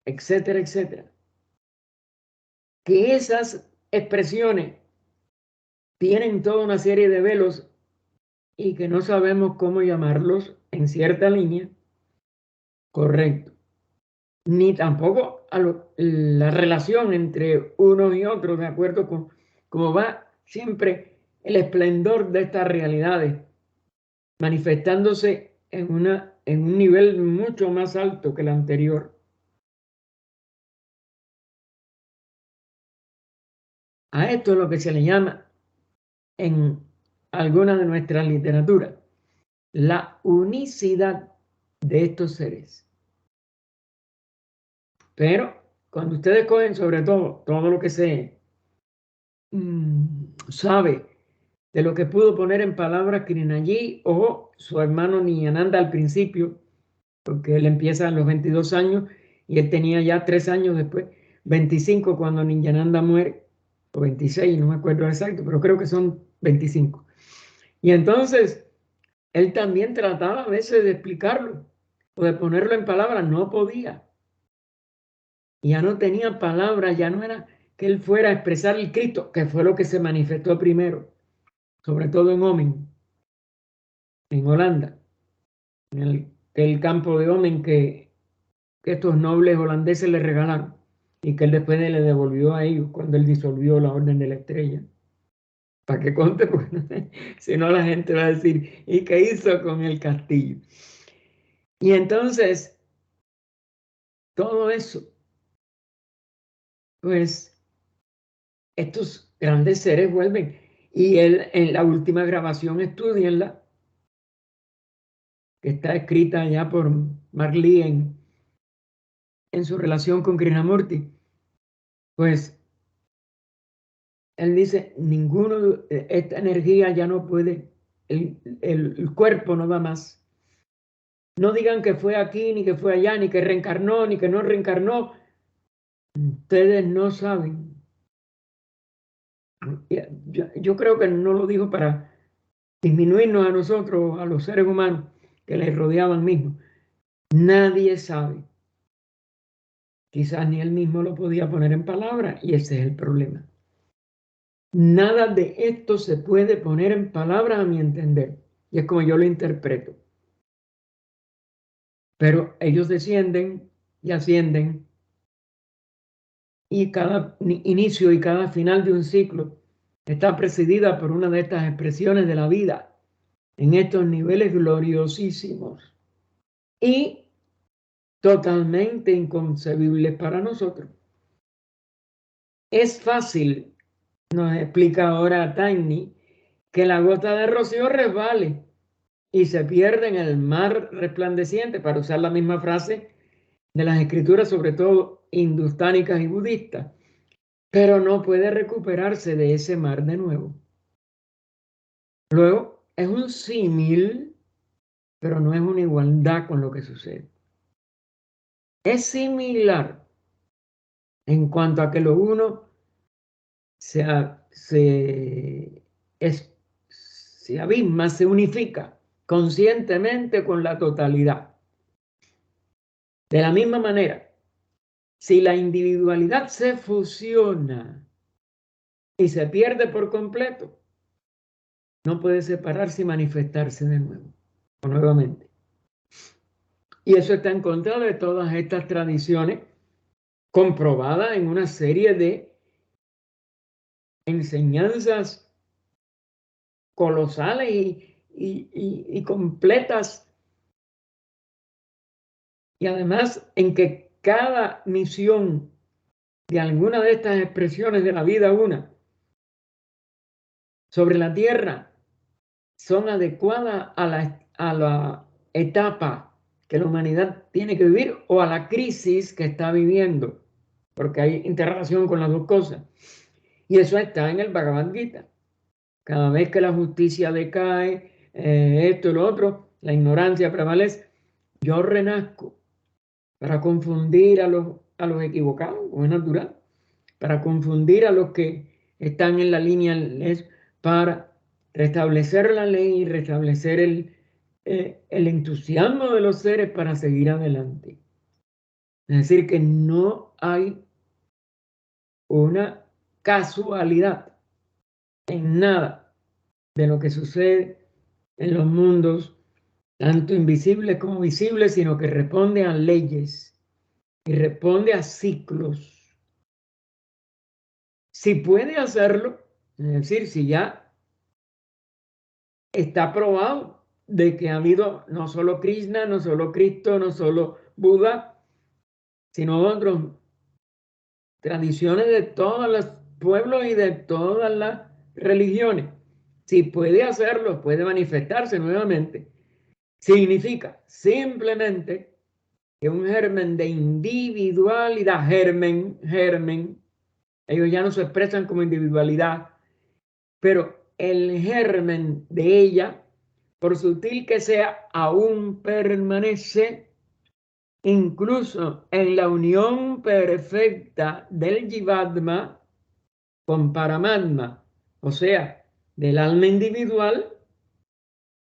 etcétera, etcétera. Que esas expresiones tienen toda una serie de velos y que no sabemos cómo llamarlos en cierta línea, correcto. Ni tampoco la relación entre unos y otros, de acuerdo con cómo va siempre el esplendor de estas realidades, manifestándose en un nivel mucho más alto que el anterior. A esto es lo que se le llama en alguna de nuestras literaturas la unicidad de estos seres. Pero cuando ustedes cogen sobre todo lo que se sabe de lo que pudo poner en palabras Kirinayi o su hermano Nityananda al principio, porque él empieza a los 22 años y él tenía ya 3 años después, 25 cuando Nityananda muere, o 26, no me acuerdo exacto, pero creo que son 25. Y entonces, él también trataba a veces de explicarlo o de ponerlo en palabras, no podía. Ya no tenía palabras, ya no era que él fuera a expresar el Cristo, que fue lo que se manifestó primero, sobre todo en Omen, en Holanda, en el campo de Omen que estos nobles holandeses le regalaron y que él después le devolvió a ellos cuando él disolvió la Orden de la Estrella. Para que conte, porque si no la gente va a decir, ¿y qué hizo con el castillo? Y entonces, todo eso, pues, estos grandes seres vuelven. Y él, en la última grabación, estudienla, que está escrita ya por Mark Lee en su relación con Krishnamurti, pues, él dice, esta energía ya no puede, el cuerpo no da más. No digan que fue aquí, ni que fue allá, ni que reencarnó, ni que no reencarnó. Ustedes no saben. Yo creo que no lo dijo para disminuirnos a nosotros, a los seres humanos que les rodeaban mismos. Nadie sabe. Quizás ni él mismo lo podía poner en palabras y ese es el problema. Nada de esto se puede poner en palabras a mi entender. Y es como yo lo interpreto. Pero ellos descienden y ascienden. Y cada inicio y cada final de un ciclo está presidida por una de estas expresiones de la vida en estos niveles gloriosísimos y totalmente inconcebibles para nosotros. Es fácil, nos explica ahora Taini, que la gota de rocío resbale y se pierde en el mar resplandeciente, para usar la misma frase de las escrituras, sobre todo hindustánicas y budistas, pero no puede recuperarse de ese mar de nuevo. Luego, es un símil, pero no es una igualdad con lo que sucede. Es similar en cuanto a que lo uno se abisma, se unifica conscientemente con la totalidad. De la misma manera, si la individualidad se fusiona y se pierde por completo, no puede separarse y manifestarse de nuevo o nuevamente. Y eso está en contra de todas estas tradiciones comprobadas en una serie de enseñanzas colosales y completas. Y además en que cada misión de alguna de estas expresiones de la vida una sobre la tierra son adecuadas a la etapa que la humanidad tiene que vivir o a la crisis que está viviendo, porque hay interrelación con las dos cosas. Y eso está en el Bhagavad Gita. Cada vez que la justicia decae, esto y lo otro, la ignorancia prevalece, yo renazco para confundir a los equivocados, como es natural, para confundir a los que están en la línea, para restablecer la ley y restablecer el entusiasmo de los seres para seguir adelante. Es decir, que no hay una casualidad en nada de lo que sucede en los mundos, tanto invisibles como visibles, sino que responde a leyes y responde a ciclos. Si puede hacerlo, es decir, si ya está probado de que ha habido no solo Krishna, no solo Cristo, no solo Buda, sino otras tradiciones de todos los pueblos y de todas las religiones. Si puede hacerlo, puede manifestarse nuevamente, significa simplemente que un germen de individualidad, germen, ellos ya no se expresan como individualidad, pero el germen de ella, por sutil que sea, aún permanece incluso en la unión perfecta del Jivatma con Paramatma, o sea, del alma individual,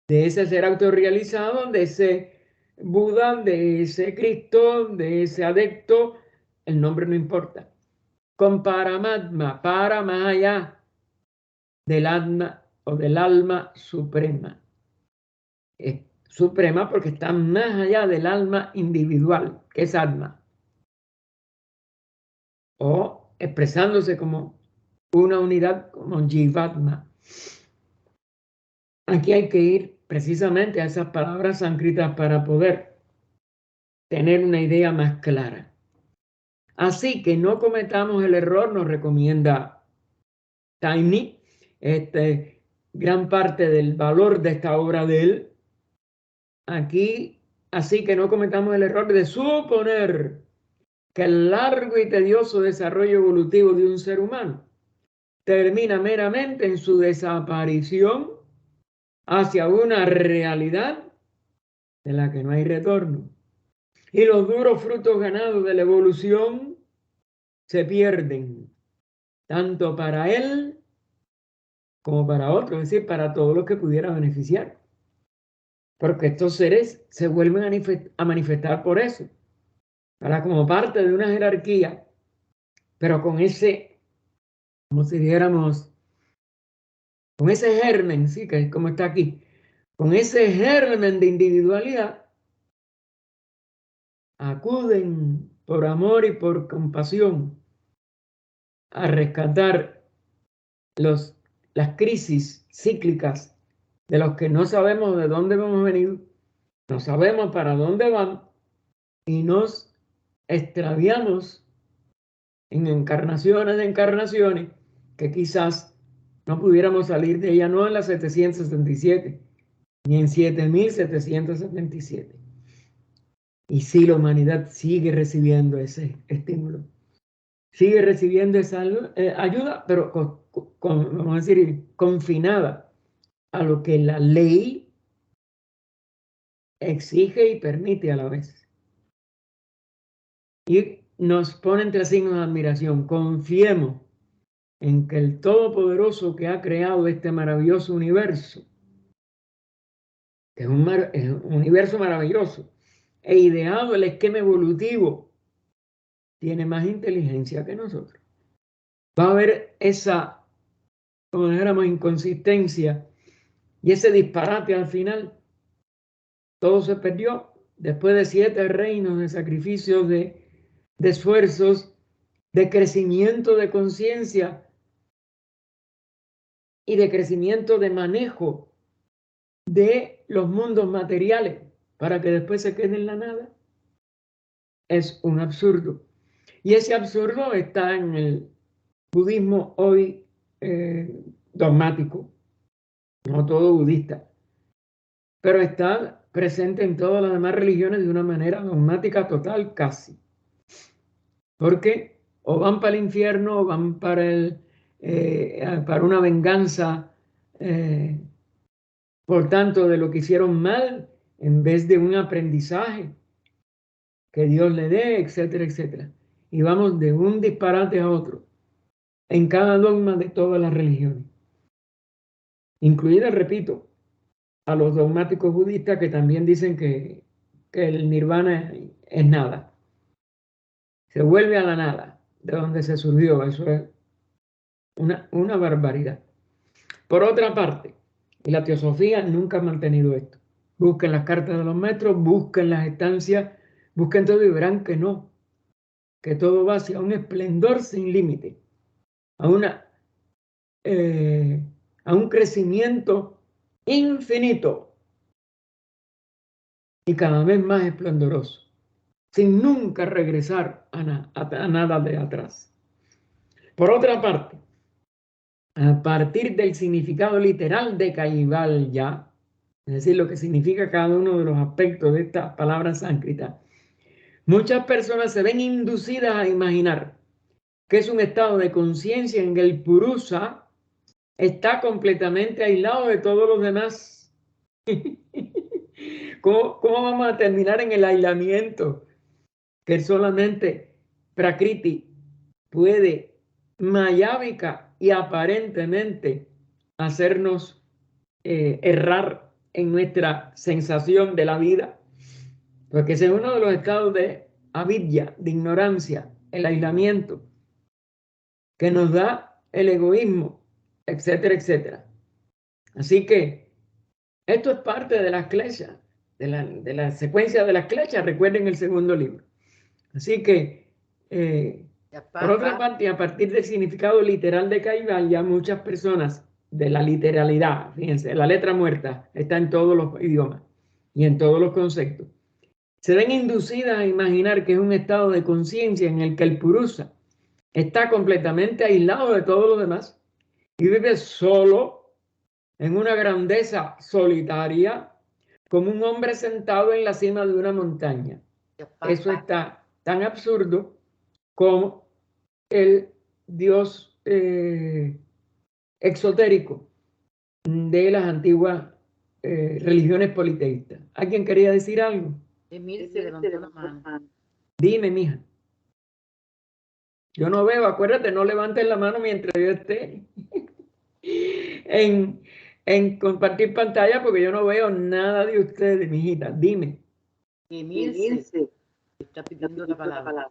de ese ser autorrealizado, de ese Buda, de ese Cristo, de ese adepto, el nombre no importa, con Paramatma, para más allá del alma o del alma suprema. Es suprema porque está más allá del alma individual, que es alma, o expresándose como una unidad, como Jivatma. Aquí hay que ir precisamente a esas palabras sánscritas para poder tener una idea más clara. Así que no cometamos el error, nos recomienda Taimni, gran parte del valor de esta obra de él. Aquí, así que no cometamos el error de suponer que el largo y tedioso desarrollo evolutivo de un ser humano termina meramente en su desaparición hacia una realidad de la que no hay retorno. Y los duros frutos ganados de la evolución se pierden, tanto para él como para otros, es decir, para todos los que pudiera beneficiar. Porque estos seres se vuelven a manifestar por eso, para como parte de una jerarquía, pero con ese, como si dijéramos, con ese germen, sí, que es como está aquí, con ese germen de individualidad, acuden por amor y por compasión a rescatar las crisis cíclicas de los que no sabemos de dónde hemos venido, no sabemos para dónde van y nos extraviamos en encarnaciones de encarnaciones que quizás no pudiéramos salir de ella, no en la 777, ni en 7777. Y sí, la humanidad sigue recibiendo ese estímulo, sigue recibiendo esa ayuda, pero vamos a decir, confinada a lo que la ley exige y permite a la vez. Y nos pone entre signos de admiración. Confiemos en que el Todopoderoso que ha creado este maravilloso universo, que es un universo maravilloso, e ideado el esquema evolutivo, tiene más inteligencia que nosotros. Va a haber esa, como dijéramos, inconsistencia y ese disparate al final. Todo se perdió después de 7 reinos de sacrificios, de esfuerzos, de crecimiento de conciencia y de crecimiento de manejo de los mundos materiales para que después se quede en la nada. Es un absurdo. Y ese absurdo está en el budismo hoy dogmático, no todo budista, pero está presente en todas las demás religiones de una manera dogmática total casi. Porque o van para el infierno o van para una venganza, por tanto, de lo que hicieron mal, en vez de un aprendizaje que Dios le dé, etcétera, etcétera. Y vamos de un disparate a otro en cada dogma de todas las religiones, incluida, repito, a los dogmáticos budistas que también dicen que el nirvana es nada. Se vuelve a la nada, de donde se surgió. Eso es una barbaridad. Por otra parte, y la teosofía nunca ha mantenido esto. Busquen las cartas de los maestros, busquen las estancias, busquen todo y verán que no, que todo va hacia un esplendor sin límite, a un crecimiento infinito y cada vez más esplendoroso, sin nunca regresar a nada de atrás. Por otra parte, a partir del significado literal de Kaivalya, es decir, lo que significa cada uno de los aspectos de esta palabra sánscrita, muchas personas se ven inducidas a imaginar que es un estado de conciencia en que el purusa está completamente aislado de todos los demás. ¿Cómo vamos a terminar en el aislamiento? Que solamente Prakriti puede, mayávika y aparentemente, hacernos errar en nuestra sensación de la vida. Porque ese es uno de los estados de avidya, de ignorancia, el aislamiento, que nos da el egoísmo, etcétera, etcétera. Así que esto es parte de las kleshas, de la secuencia de las kleshas, recuerden el segundo libro. Así que, por otra parte, a partir del significado literal de Kaivalya, muchas personas de la literalidad, fíjense, la letra muerta está en todos los idiomas y en todos los conceptos, se ven inducidas a imaginar que es un estado de conciencia en el que el purusa está completamente aislado de todos los demás y vive solo en una grandeza solitaria, como un hombre sentado en la cima de una montaña. Eso está tan absurdo como el Dios exotérico de las antiguas religiones politeístas. ¿Alguien quería decir algo? Emil se levantó la mano. Dime, mija. Yo no veo, acuérdate, no levantes la mano mientras yo esté en compartir pantalla, porque yo no veo nada de ustedes, mijita. Dime. Emil se está pidiendo la palabra.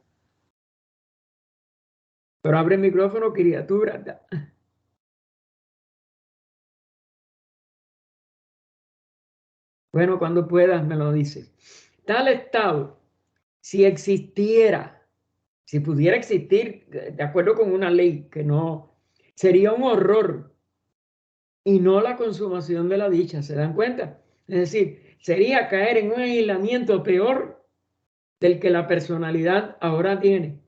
Pero abre el micrófono, criatura. Bueno, cuando puedas me lo dices. Tal estado, si existiera, si pudiera existir, de acuerdo con una ley, que no, sería un horror y no la consumación de la dicha, ¿se dan cuenta? Es decir, sería caer en un aislamiento peor del que la personalidad ahora tiene.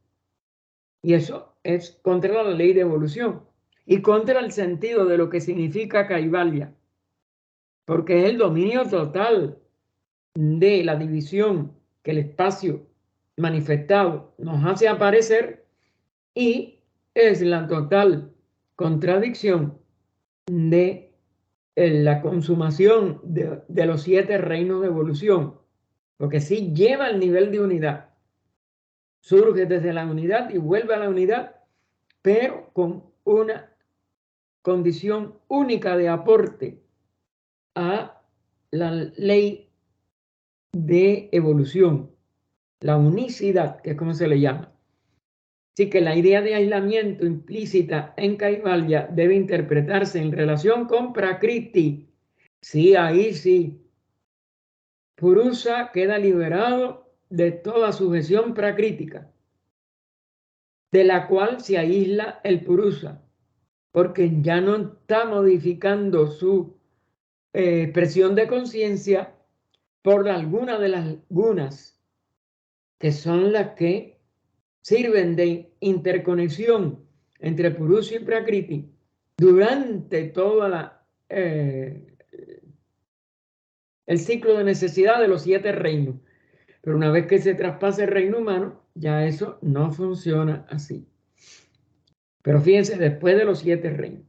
Y eso es contra la ley de evolución. y contra el sentido de lo que significa Kaivalya, porque es el dominio total de la división que el espacio manifestado nos hace aparecer y es la total contradicción de la consumación de los 7 reinos de evolución, porque sí lleva al nivel de unidad, surge desde la unidad y vuelve a la unidad, pero con una condición única de aporte a la ley de evolución, la unicidad, que es como se le llama. Así que la idea de aislamiento implícita en Kaivalya debe interpretarse en relación con Prakriti. Sí, ahí sí. Purusa queda liberado de toda sujeción prakrítica, de la cual se aísla el Purusa, porque ya no está modificando su expresión de conciencia por alguna de las gunas, que son las que sirven de interconexión entre Purusa y Prakriti durante toda el ciclo de necesidad de los 7 reinos. Pero una vez que se traspasa el reino humano, ya eso no funciona así. Pero fíjense, después de los 7 reinos,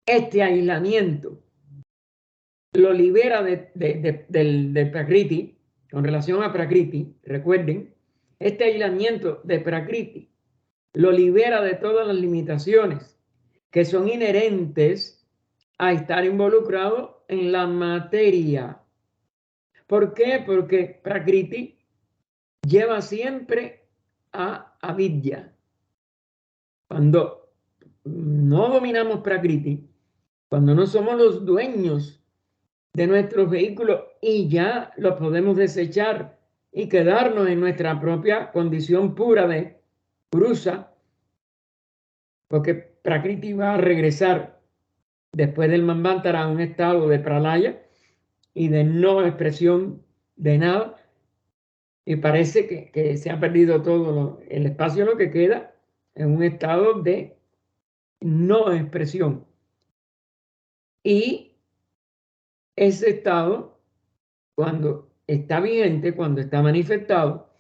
este aislamiento lo libera del Prakriti, con relación a Prakriti, recuerden, este aislamiento de Prakriti lo libera de todas las limitaciones que son inherentes a estar involucrado en la materia. ¿Por qué? Porque Prakriti lleva siempre a avidya. Cuando no dominamos Prakriti, cuando no somos los dueños de nuestros vehículos y ya los podemos desechar y quedarnos en nuestra propia condición pura de Purusa, porque Prakriti va a regresar después del Manvantara a un estado de Pralaya y de no expresión de nada, y parece que se ha perdido todo el espacio, lo que queda en un estado de no expresión. Y ese estado, cuando está vigente, cuando está manifestado,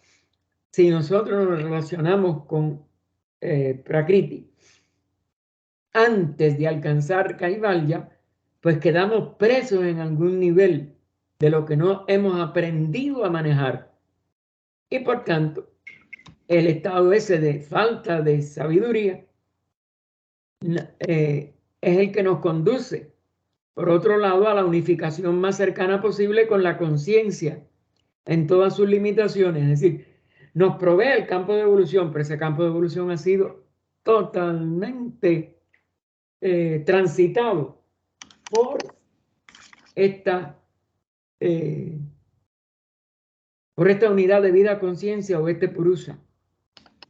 si nosotros nos relacionamos con Prakriti antes de alcanzar Kaivalya, pues quedamos presos en algún nivel de lo que no hemos aprendido a manejar. Y por tanto, el estado ese de falta de sabiduría es el que nos conduce, por otro lado, a la unificación más cercana posible con la conciencia en todas sus limitaciones. Es decir, nos provee el campo de evolución, pero ese campo de evolución ha sido totalmente transitado por esta unidad de vida-conciencia o este Purusa.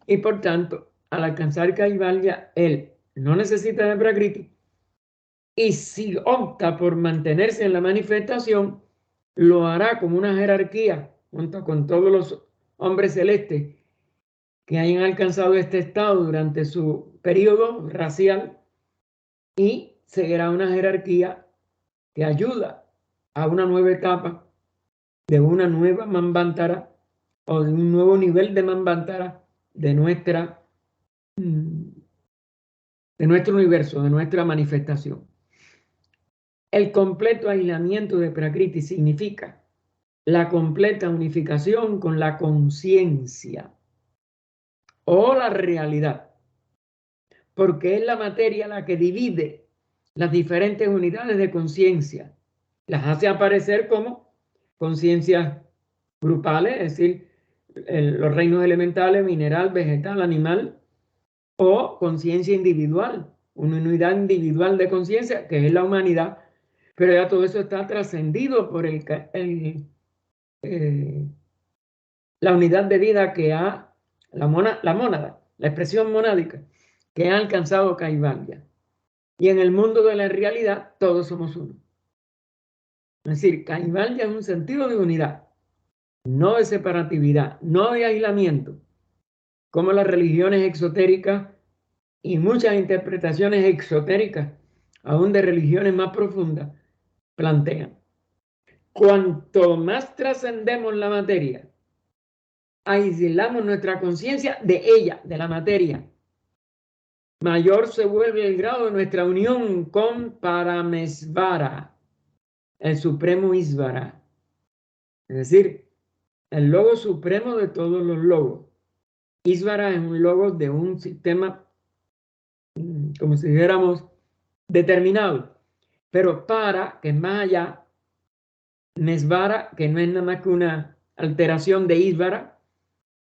Y por tanto, al alcanzar Kaivalya, él no necesita de Prakriti, y si opta por mantenerse en la manifestación, lo hará como una jerarquía junto con todos los hombres celestes que hayan alcanzado este estado durante su periodo racial, y seguirá una jerarquía que ayuda a una nueva etapa de una nueva Manvantara o de un nuevo nivel de Manvantara de nuestro universo, de nuestra manifestación. El completo aislamiento de Prakriti significa la completa unificación con la conciencia o la realidad, porque es la materia la que divide las diferentes unidades de conciencia, las hace aparecer como conciencias grupales, es decir, los reinos elementales, mineral, vegetal, animal, o conciencia individual, una unidad individual de conciencia que es la humanidad. Pero ya todo eso está trascendido por la unidad de vida que ha, la mónada, la expresión monádica, que ha alcanzado Kaivalya. Y en el mundo de la realidad, todos somos uno. Es decir, Kaivalya es un sentido de unidad, no de separatividad, no de aislamiento, como las religiones exotéricas y muchas interpretaciones exotéricas, aún de religiones más profundas, plantean. Cuanto más trascendemos la materia, aislamos nuestra conciencia de ella, de la materia, mayor se vuelve el grado de nuestra unión con Paramesvara, el supremo Ísvara, es decir, el logo supremo de todos los logos. Ísvara es un logo de un sistema, como si dijéramos, determinado, pero para, que es más allá, Mesvara, que no es nada más que una alteración de Ísvara,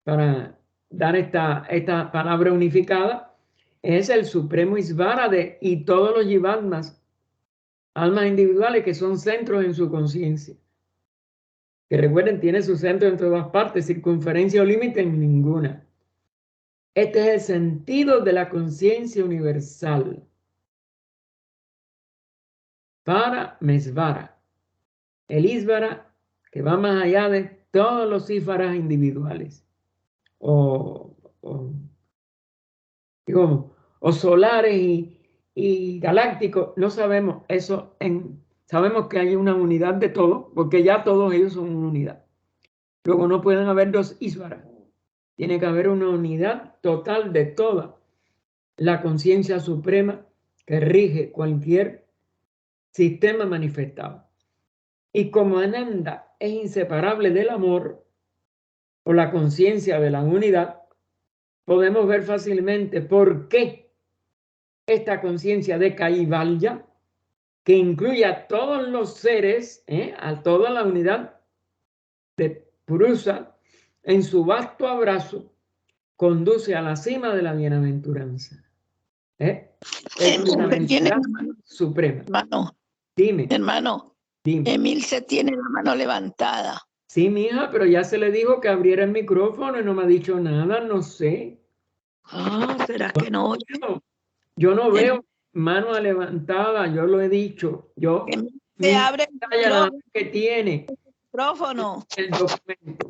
para dar esta palabra unificada, es el supremo Ísvara y todos los Jivatmas, almas individuales que son centros en su conciencia. Que recuerden, tiene su centro en todas partes, circunferencia o límite en ninguna. Este es el sentido de la conciencia universal. Para Mesvara, el Ísvara que va más allá de todos los Ísvaras individuales o solares y galácticos, no sabemos eso. Sabemos que hay una unidad de todo, porque ya todos ellos son una unidad. Luego no pueden haber dos Ísvaras. Tiene que haber una unidad total de toda la conciencia suprema que rige cualquier sistema manifestado. Y como Ananda es inseparable del amor o la conciencia de la unidad, podemos ver fácilmente por qué esta conciencia de Kaivalya, que incluye a todos los seres, a toda la unidad de Purusa, en su vasto abrazo, conduce a la cima de la bienaventuranza. Es una bienaventuranza suprema. Hermano, Dime. hermano, Dime. Emilce tiene la mano levantada. Sí, mija, pero ya se le dijo que abriera el micrófono y no me ha dicho nada, no sé. ¿Será que no oye? Yo no veo mano levantada, yo lo he dicho. Se abre el que tiene micrófono. el documento.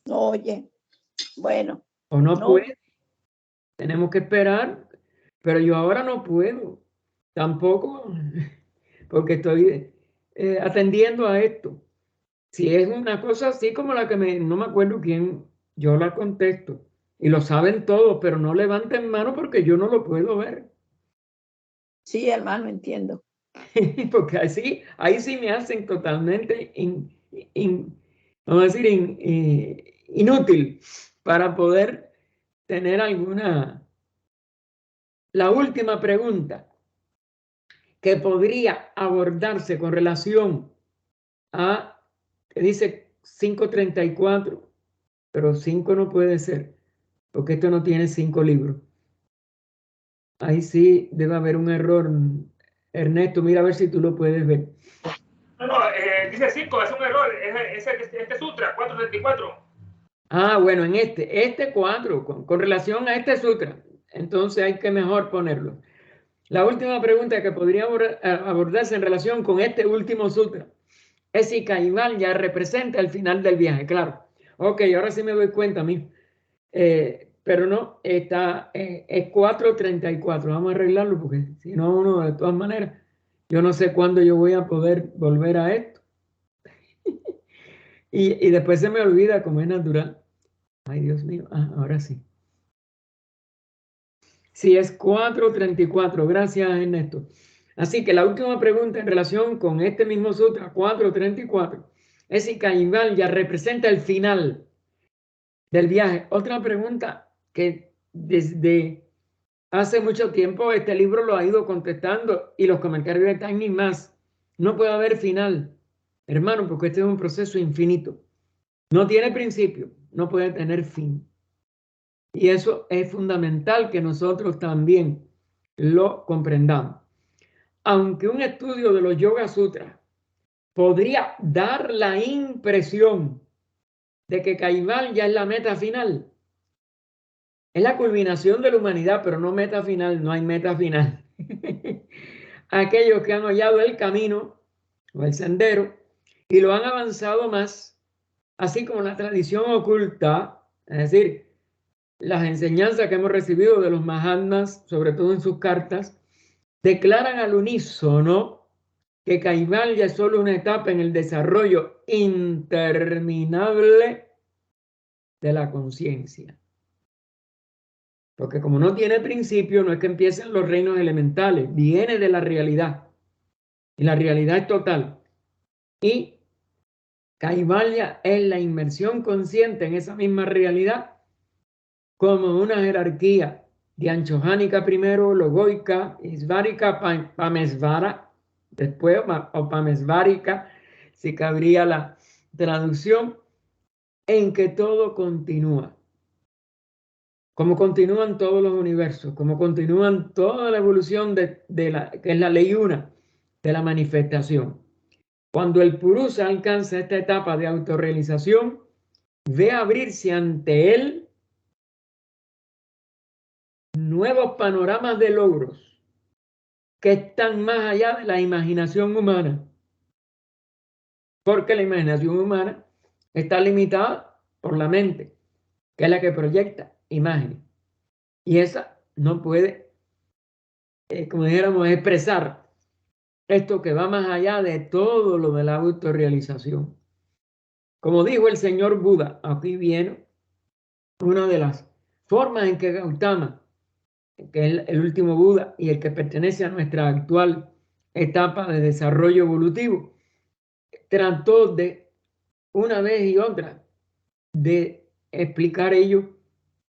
No oye. Bueno. O no puede. Tenemos que esperar, pero yo ahora no puedo. Tampoco, porque estoy atendiendo a esto. Si es una cosa así como la que no me acuerdo quién, yo la contesto. Y lo saben todos, pero no levanten mano porque yo no lo puedo ver. Sí, hermano, entiendo. Porque ahí sí me hacen totalmente, vamos a decir, inútil para poder tener alguna. La última pregunta que podría abordarse con relación a, que dice 534, pero 5 no puede ser, porque esto no tiene 5 libros. Ahí sí debe haber un error. Ernesto, mira a ver si tú lo puedes ver. No, dice 5, es un error, es este sutra, 434. Ah, bueno, en este 4, con relación a este sutra, entonces hay que mejor ponerlo. La última pregunta que podría abordarse en relación con este último sutra es si Kaivalya representa el final del viaje, claro. Ok, ahora sí me doy cuenta a mí. Pero no, es 434. Vamos a arreglarlo porque si no, uno de todas maneras, yo no sé cuándo yo voy a poder volver a esto. y después se me olvida como es natural. Ay, Dios mío. Ahora sí. Sí, es 434. Gracias, Ernesto. Así que la última pregunta en relación con este mismo sutra, 434, es si Kaivalya representa el final del viaje. Otra pregunta que desde hace mucho tiempo este libro lo ha ido contestando y los comentarios están ni más. No puede haber final, hermano, porque este es un proceso infinito. No tiene principio, no puede tener fin. Y eso es fundamental que nosotros también lo comprendamos. Aunque un estudio de los Yoga Sutras podría dar la impresión de que Kaivalya es la meta final, es la culminación de la humanidad, pero no meta final, no hay meta final. Aquellos que han hallado el camino o el sendero y lo han avanzado más, así como la tradición oculta, es decir, las enseñanzas que hemos recibido de los Mahatmas, sobre todo en sus cartas, declaran al unísono que Kaivalya es solo una etapa en el desarrollo interminable de la conciencia. Porque como no tiene principio, no es que empiecen los reinos elementales, viene de la realidad. Y la realidad es total. Y Kaivalya es la inmersión consciente en esa misma realidad como una jerarquía Dhyanchohánica primero, Logoica, Isvárica, Pamesvara, después, o Pamesvárica, si cabría la traducción, en que todo continúa. Como continúan todos los universos, como continúan toda la evolución que es la ley una de la manifestación. Cuando el Purusa alcanza esta etapa de autorrealización, ve abrirse ante él nuevos panoramas de logros que están más allá de la imaginación humana. Porque la imaginación humana está limitada por la mente, que es la que proyecta imágenes. Y esa no puede, como dijéramos, expresar esto que va más allá de todo lo de la autorrealización. Como dijo el señor Buda, aquí viene una de las formas en que Gautama, que es el último Buda y el que pertenece a nuestra actual etapa de desarrollo evolutivo, trató de una vez y otra de explicar ello,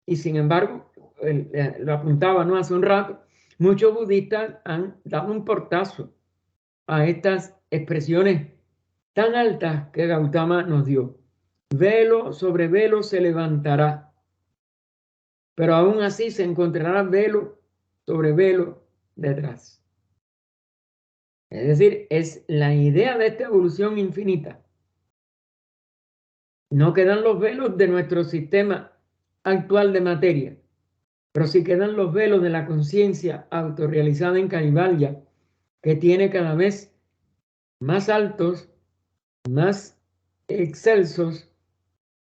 y sin embargo, lo apuntaba no hace un rato, muchos budistas han dado un portazo a estas expresiones tan altas que Gautama nos dio. Velo sobre velo se levantará, pero aún así se encontrará velo sobre velo detrás. Es decir, es la idea de esta evolución infinita. No quedan los velos de nuestro sistema actual de materia, pero sí quedan los velos de la conciencia autorrealizada en Kaivalya, que tiene cada vez más altos, más excelsos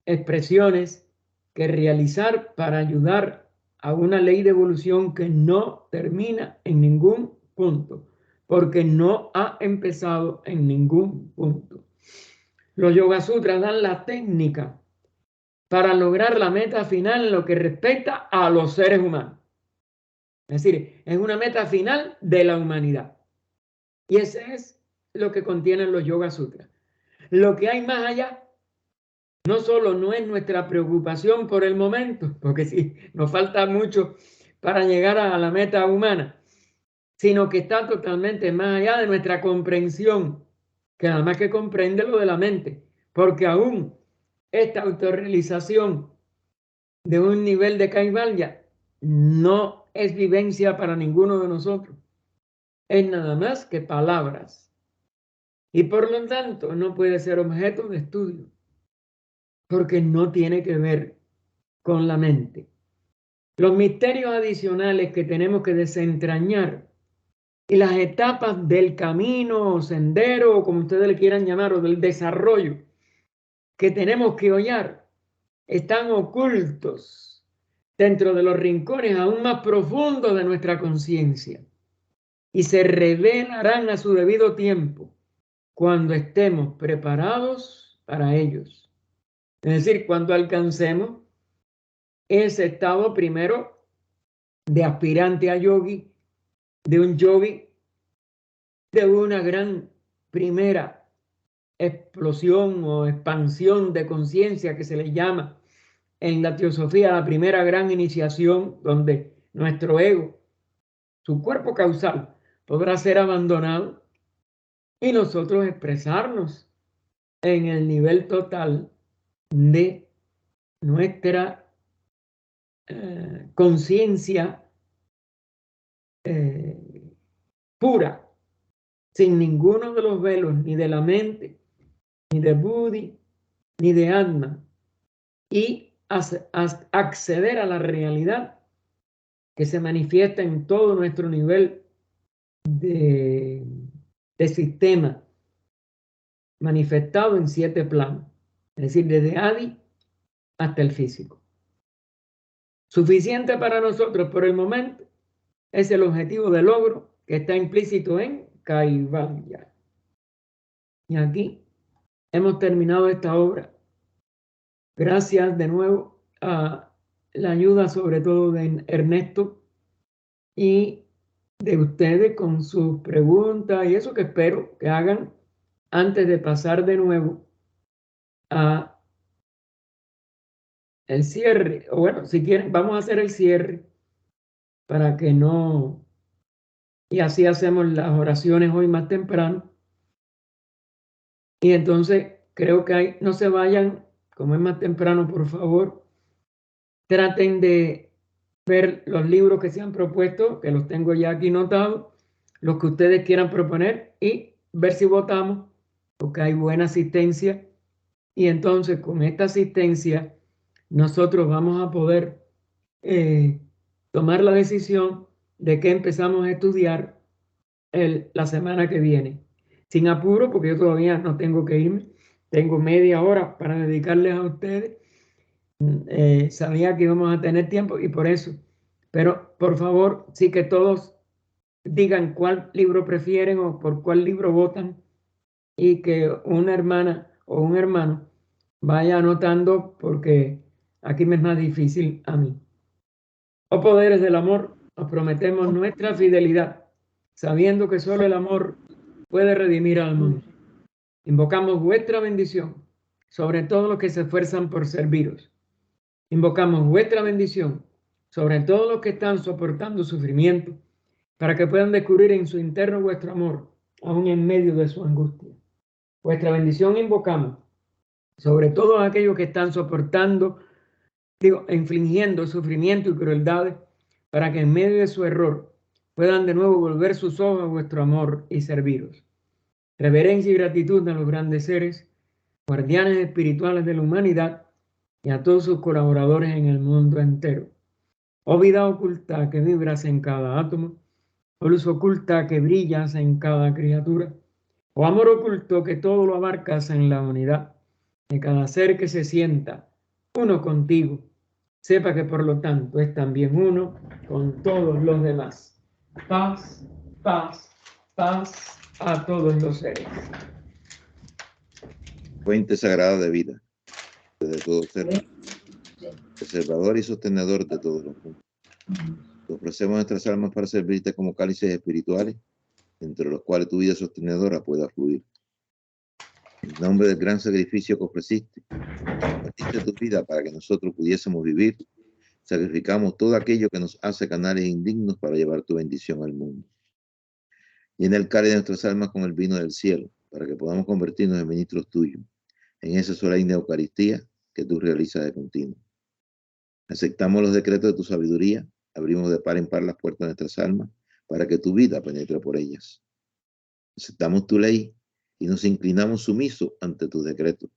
expresiones que realizar para ayudar a una ley de evolución que no termina en ningún punto, porque no ha empezado en ningún punto. Los Yoga Sutras dan la técnica para lograr la meta final en lo que respecta a los seres humanos. Es decir, es una meta final de la humanidad. Y ese es lo que contienen los Yoga Sutras. Lo que hay más allá no solo no es nuestra preocupación por el momento, porque sí, nos falta mucho para llegar a la meta humana, sino que está totalmente más allá de nuestra comprensión, que nada más que comprende lo de la mente, porque aún esta autorrealización de un nivel de Kaivalya no es vivencia para ninguno de nosotros, es nada más que palabras, y por lo tanto no puede ser objeto de estudio, porque no tiene que ver con la mente. Los misterios adicionales que tenemos que desentrañar y las etapas del camino o sendero, o como ustedes le quieran llamar, o del desarrollo que tenemos que hollar, están ocultos dentro de los rincones aún más profundos de nuestra conciencia y se revelarán a su debido tiempo cuando estemos preparados para ellos. Es decir, cuando alcancemos ese estado primero de aspirante a yogi, de un yogi, de una gran primera explosión o expansión de conciencia que se le llama en la teosofía la primera gran iniciación, donde nuestro ego, su cuerpo causal, podrá ser abandonado y nosotros expresarnos en el nivel total de nuestra conciencia pura, sin ninguno de los velos, ni de la mente, ni de Buddhi, ni de Atma, y acceder a la realidad que se manifiesta en todo nuestro nivel de sistema, manifestado en 7 planos, es decir, desde Adi hasta el físico. Suficiente para nosotros por el momento es el objetivo de logro que está implícito en Kaivalya. Y aquí hemos terminado esta obra. Gracias de nuevo a la ayuda sobre todo de Ernesto y de ustedes con sus preguntas y eso que espero que hagan antes de pasar de nuevo a el cierre. O bueno, si quieren, vamos a hacer el cierre para que no... Y así hacemos las oraciones hoy más temprano. Y entonces creo que no se vayan, como es más temprano, por favor, traten de ver los libros que se han propuesto, que los tengo ya aquí notados, los que ustedes quieran proponer y ver si votamos, porque hay buena asistencia. Y entonces con esta asistencia nosotros vamos a poder tomar la decisión de que empezamos a estudiar la semana que viene. Sin apuro, porque yo todavía no tengo que irme. Tengo media hora para dedicarles a ustedes. Sabía que íbamos a tener tiempo y por eso. Pero por favor, sí que todos digan cuál libro prefieren o por cuál libro votan y que una hermana o un hermano vaya anotando porque aquí me es más difícil a mí. Oh poderes del amor, os prometemos nuestra fidelidad, sabiendo que solo el amor puede redimir al mundo. Invocamos vuestra bendición sobre todos los que se esfuerzan por serviros. Invocamos vuestra bendición sobre todos los que están soportando sufrimiento, para que puedan descubrir en su interno vuestro amor, aún en medio de su angustia. Vuestra bendición invocamos sobre todos aquellos que están soportando, infligiendo sufrimiento y crueldades, para que en medio de su error puedan de nuevo volver sus ojos a vuestro amor y serviros. Reverencia y gratitud a los grandes seres, guardianes espirituales de la humanidad y a todos sus colaboradores en el mundo entero. Oh vida oculta que vibras en cada átomo, oh luz oculta que brillas en cada criatura, oh amor oculto que todo lo abarcas en la unidad de cada ser que se sienta uno contigo, sepa que por lo tanto es también uno con todos los demás. Paz, paz, paz a todos los seres. Fuente sagrada de vida, desde todo ser, preservador y sostenedor de todos los mundos. Te ofrecemos nuestras almas para servirte como cálices espirituales, entre los cuales tu vida sostenedora pueda fluir. En nombre del gran sacrificio que ofreciste, partiste tu vida para que nosotros pudiésemos vivir, sacrificamos todo aquello que nos hace canales indignos para llevar tu bendición al mundo. Llena el cáliz de nuestras almas con el vino del cielo, para que podamos convertirnos en ministros tuyos, en esa solemne Eucaristía que tú realizas de continuo. Aceptamos los decretos de tu sabiduría, abrimos de par en par las puertas de nuestras almas, para que tu vida penetre por ellas. Aceptamos tu ley y nos inclinamos sumisos ante tus decretos.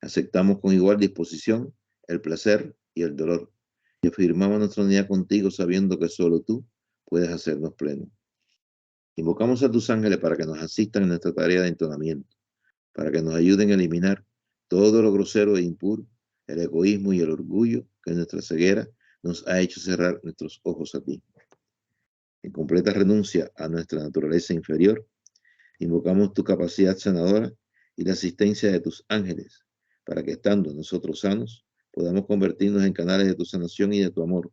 Aceptamos con igual disposición el placer y el dolor, y afirmamos nuestra unidad contigo sabiendo que solo tú puedes hacernos plenos. Invocamos a tus ángeles para que nos asistan en nuestra tarea de entonamiento, para que nos ayuden a eliminar todo lo grosero e impuro, el egoísmo y el orgullo que en nuestra ceguera nos ha hecho cerrar nuestros ojos a ti. En completa renuncia a nuestra naturaleza inferior, invocamos tu capacidad sanadora y la asistencia de tus ángeles, para que estando nosotros sanos, podamos convertirnos en canales de tu sanación y de tu amor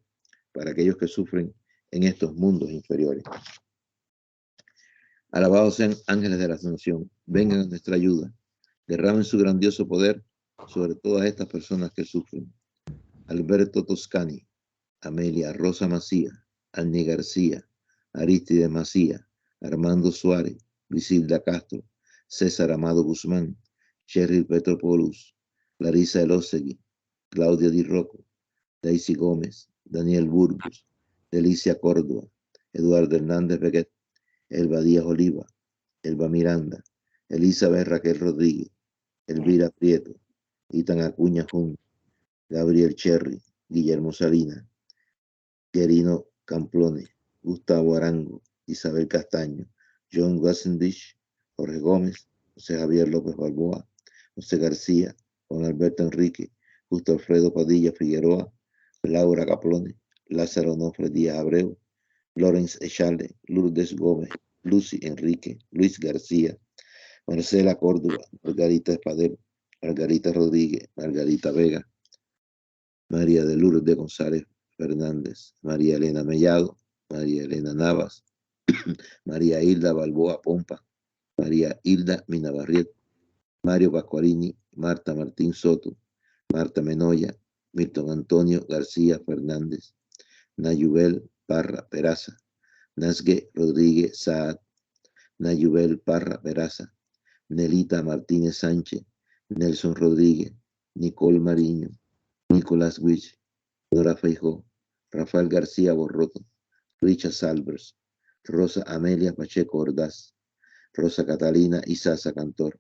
para aquellos que sufren en estos mundos inferiores. Alabados sean ángeles de la sanación, vengan a nuestra ayuda, derramen su grandioso poder sobre todas estas personas que sufren. Alberto Toscani, Amelia Rosa Macía, Annie García, Aristides Macía, Armando Suárez, Luisilda Castro, César Amado Guzmán, Cheryl Petropoulos, Larisa Elosegui, Claudia Di Rocco, Daisy Gómez, Daniel Burgos, Delicia Córdoba, Eduardo Hernández Beguet, Elba Díaz Oliva, Elba Miranda, Elizabeth Raquel Rodríguez, Elvira Prieto, Itan Acuña Jun, Gabriel Cherry, Guillermo Salinas, Querino Camplone, Gustavo Arango, Isabel Castaño, John Wassendich, Jorge Gómez, José Javier López Balboa, José García, Juan Alberto Enrique, Justo Alfredo Padilla Figueroa, Laura Caplone, Lázaro Onofre Díaz Abreu, Lawrence Echale, Lourdes Gómez, Lucy Enrique, Luis García, Marcela Córdoba, Margarita Espadero, Margarita Rodríguez, Margarita Vega, María de Lourdes González Fernández, María Elena Mellado, María Elena Navas, María Hilda Balboa Pompa, María Hilda Minabarriet, Mario Pascualini, Marta Martín Soto, Marta Menoya, Milton Antonio García Fernández, Nayubel Parra Peraza, Nazgue Rodríguez Saad, Nayubel Parra Peraza, Nelita Martínez Sánchez, Nelson Rodríguez, Nicole Mariño, Nicolás Wich, Nora Feijó, Rafael García Borroto, Richard Salvers, Rosa Amelia Pacheco Ordaz, Rosa Catalina Isaza Cantor,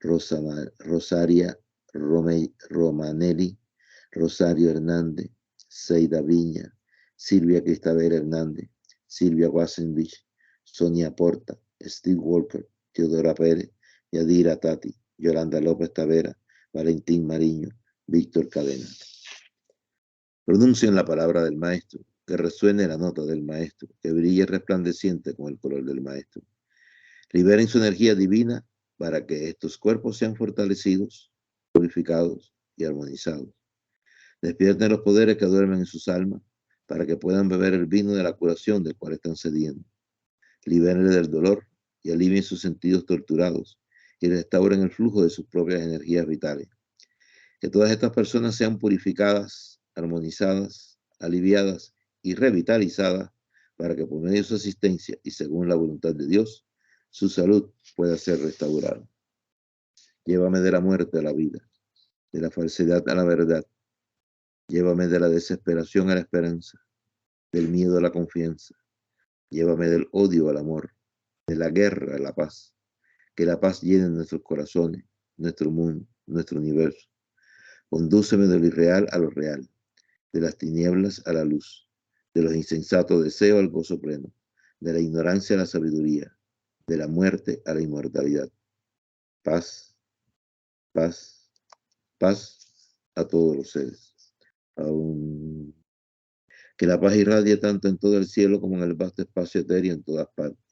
Rosaria Romanelli, Rosario Hernández, Seida Viña, Silvia Cristabel Hernández, Silvia Wassenbich, Sonia Porta, Steve Walker, Teodora Pérez, Yadira Tati, Yolanda López Tavera, Valentín Mariño, Víctor Cadena. Pronuncien la palabra del Maestro, que resuene la nota del Maestro, que brille resplandeciente con el color del Maestro. Liberen su energía divina para que estos cuerpos sean fortalecidos, purificados y armonizados. Despierten los poderes que duermen en sus almas para que puedan beber el vino de la curación del cual están sedientos. Libérenle del dolor y alivien sus sentidos torturados y restauren el flujo de sus propias energías vitales. Que todas estas personas sean purificadas, armonizadas, aliviadas y revitalizadas para que por medio de su asistencia y según la voluntad de Dios, su salud pueda ser restaurada. Llévame de la muerte a la vida, de la falsedad a la verdad. Llévame de la desesperación a la esperanza, del miedo a la confianza. Llévame del odio al amor, de la guerra a la paz. Que la paz llene nuestros corazones, nuestro mundo, nuestro universo. Condúceme de lo irreal a lo real, de las tinieblas a la luz, de los insensatos deseos al gozo pleno, de la ignorancia a la sabiduría, de la muerte a la inmortalidad. Paz, paz, paz a todos los seres. Aún. Que la paz irradie tanto en todo el cielo como en el vasto espacio etéreo en todas partes.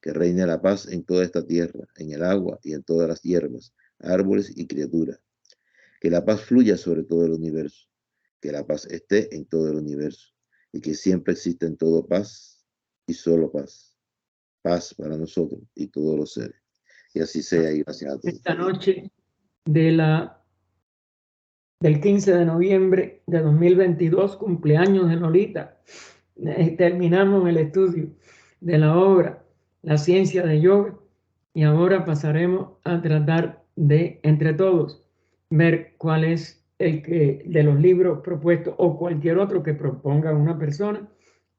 Que reine la paz en toda esta tierra, en el agua y en todas las hierbas, árboles y criaturas. Que la paz fluya sobre todo el universo. Que la paz esté en todo el universo. Y que siempre exista en todo paz y solo paz. Paz para nosotros y todos los seres. Y así sea y gracias a todos. Esta noche del 15 de noviembre de 2022, cumpleaños de Nolita. Terminamos el estudio de la obra La Ciencia de Yoga y ahora pasaremos a tratar de, entre todos, ver cuál es el que de los libros propuestos o cualquier otro que proponga una persona,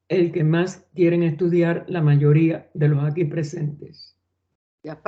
el que más quieren estudiar la mayoría de los aquí presentes. Y aparte